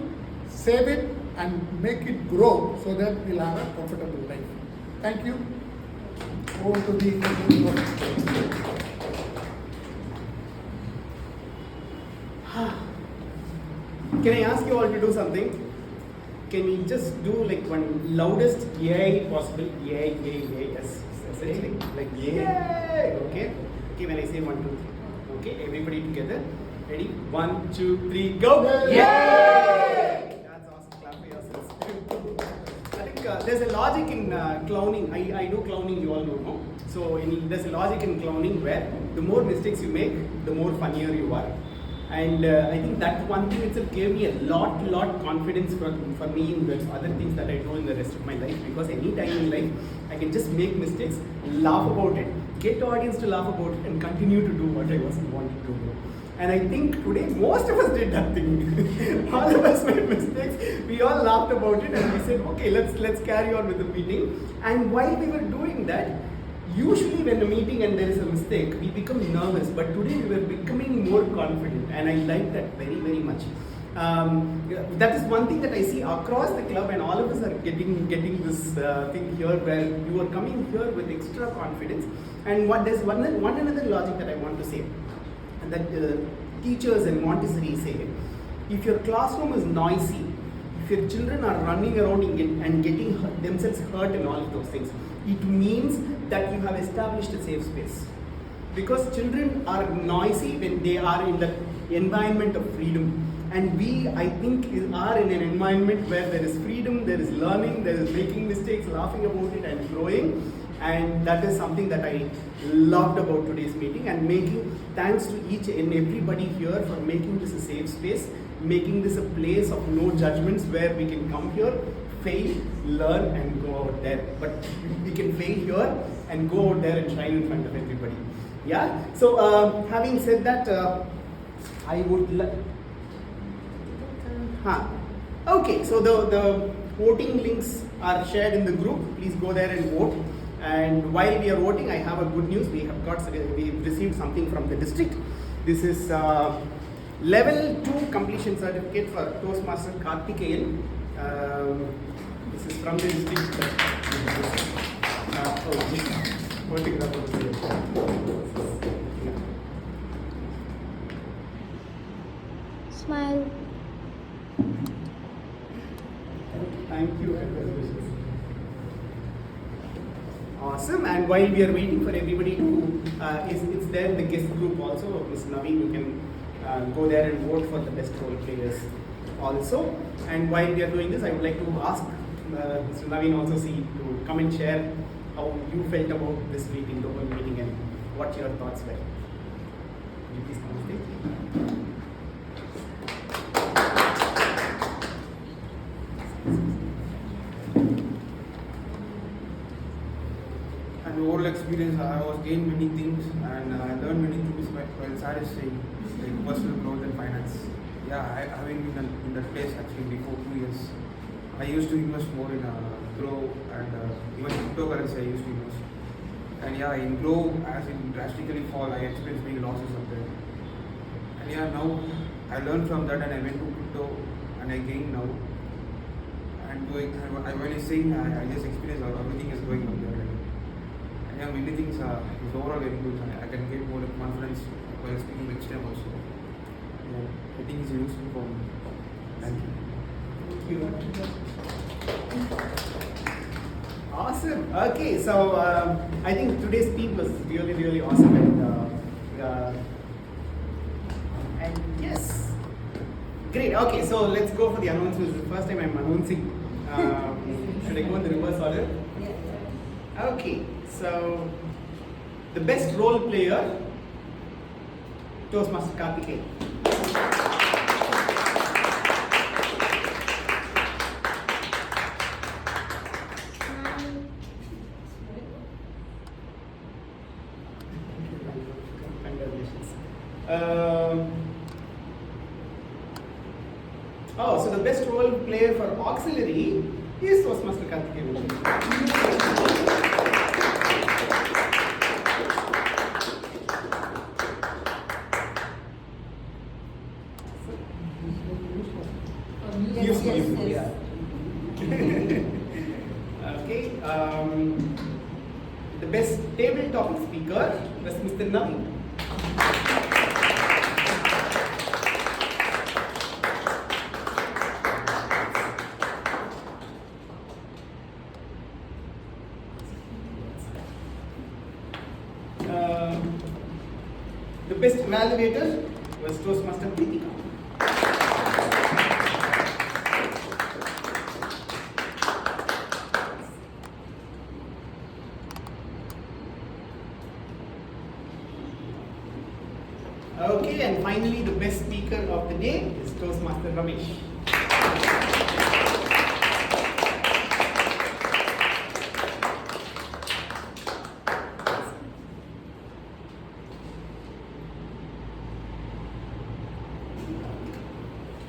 save it, and make it grow so that we'll have a comfortable life. Thank you. Over to the Can I ask you all to do something? Can we just do like one loudest yay possible? Yay, yay, yay. Yes, essentially. Like yay. Okay. Okay, when I say 1, 2, 3. Okay, everybody together. Ready? 1, 2, 3, go! Yay! That's awesome. Clap for yourselves. I think there's a logic in clowning. I do clowning, you all know, no? So there's a logic in clowning where the more mistakes you make, the more funnier you are. And I think that one thing itself gave me a lot confidence for me in the other things that I do in the rest of my life, because any time in life I can just make mistakes, laugh about it, get the audience to laugh about it, and continue to do what I wasn't wanting to do. And I think today most of us did that thing. All of us made mistakes. We all laughed about it and we said, okay, let's carry on with the meeting. And while we were doing that, usually when a meeting and there is a mistake, we become nervous. But today we were becoming more confident, and I like that very much. That is one thing that I see across the club, and all of us are getting this thing here, where you are coming here with extra confidence. And there's one another logic that I want to say, and that teachers and Montessori say, if your classroom is noisy, if your children are running around and getting themselves hurt and all of those things, it means that you have established a safe space. Because children are noisy when they are in the environment of freedom. And we, I think, are in an environment where there is freedom, there is learning, there is making mistakes, laughing about it and growing. And that is something that I loved about today's meeting, and thanks to each and everybody here for making this a safe space, making this a place of no judgments, where we can come here, fail, learn, and go out there. But we can fail here and go out there and shine in front of everybody. Yeah. So having said that, I would okay. So the voting links are shared in the group. Please go there and vote. And while we are voting, I have a good news. We received something from the district. This is level 2 completion certificate for Toastmaster Karthikeyan. This is from the district. One thing about to say. Smile. Thank you. Awesome. And while we are waiting for everybody to, it's there in the guest group also. Ms. Naveen, you can go there and vote for the best role players also. And while we are doing this, I would like to ask Mr. Naveen also to come and share how you felt about this meeting, the whole meeting, and what your thoughts were. Would you please come on stage? And overall experience, I was gained many things and I learned many things while satisfying, like personal growth and finance. Yeah, I've been in that place actually before 2 years. I used to invest more in Grow and even cryptocurrency I used to invest. And yeah, in Grow, as it drastically fall, I experienced many losses up there. And yeah, now I learned from that and I went to crypto and I gained now. And when I saying I just experienced how everything is going up there. And yeah, many things is overall very good. I can get more confidence while speaking next time also. Yeah, I think it's useful for me. Thank you. Awesome. Okay, so I think today's speech was really, really awesome, and yes, great. Okay, so let's go for the announcements. It's the first time I'm announcing. Should I go in the reverse order? Okay, so the best role player, Toastmaster Karthikeyan. So the best role player for auxiliary is Toastmaster Karthikeyan. Yes. Okay. The best tabletop speaker was Mr. Naveen. The best evaluator was Toastmaster Pritika. Okay, and finally the best speaker of the day is Toastmaster Ramesh.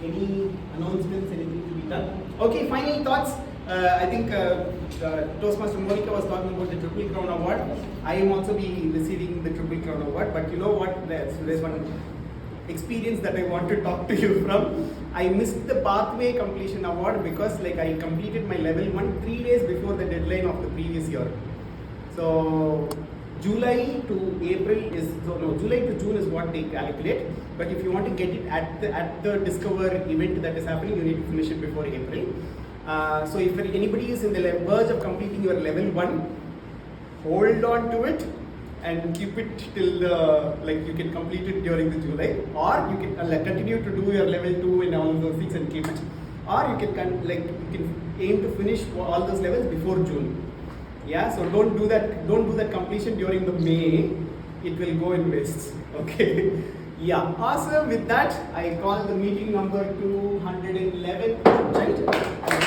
Any announcements, anything to be done? Okay, final thoughts. I think Toastmaster Monica was talking about the Triple Crown Award. I am also be receiving the Triple Crown Award, but you know what? There's one experience that I want to talk to you from. I missed the Pathway Completion Award because I completed my level 1 3 days before the deadline of the previous year. So July to June is what they calculate. But if you want to get it at the Discover event that is happening, you need to finish it before April. So if anybody is in the verge of completing your level 1, hold on to it and keep it till you can complete it during the July, or you can continue to do your level 2 and all of those things and keep it, or you can aim to finish all those levels before June. Yeah, so don't do that completion during the May. It will go in waste. Okay. Yeah, awesome. With that, I call the meeting number 211 urgent.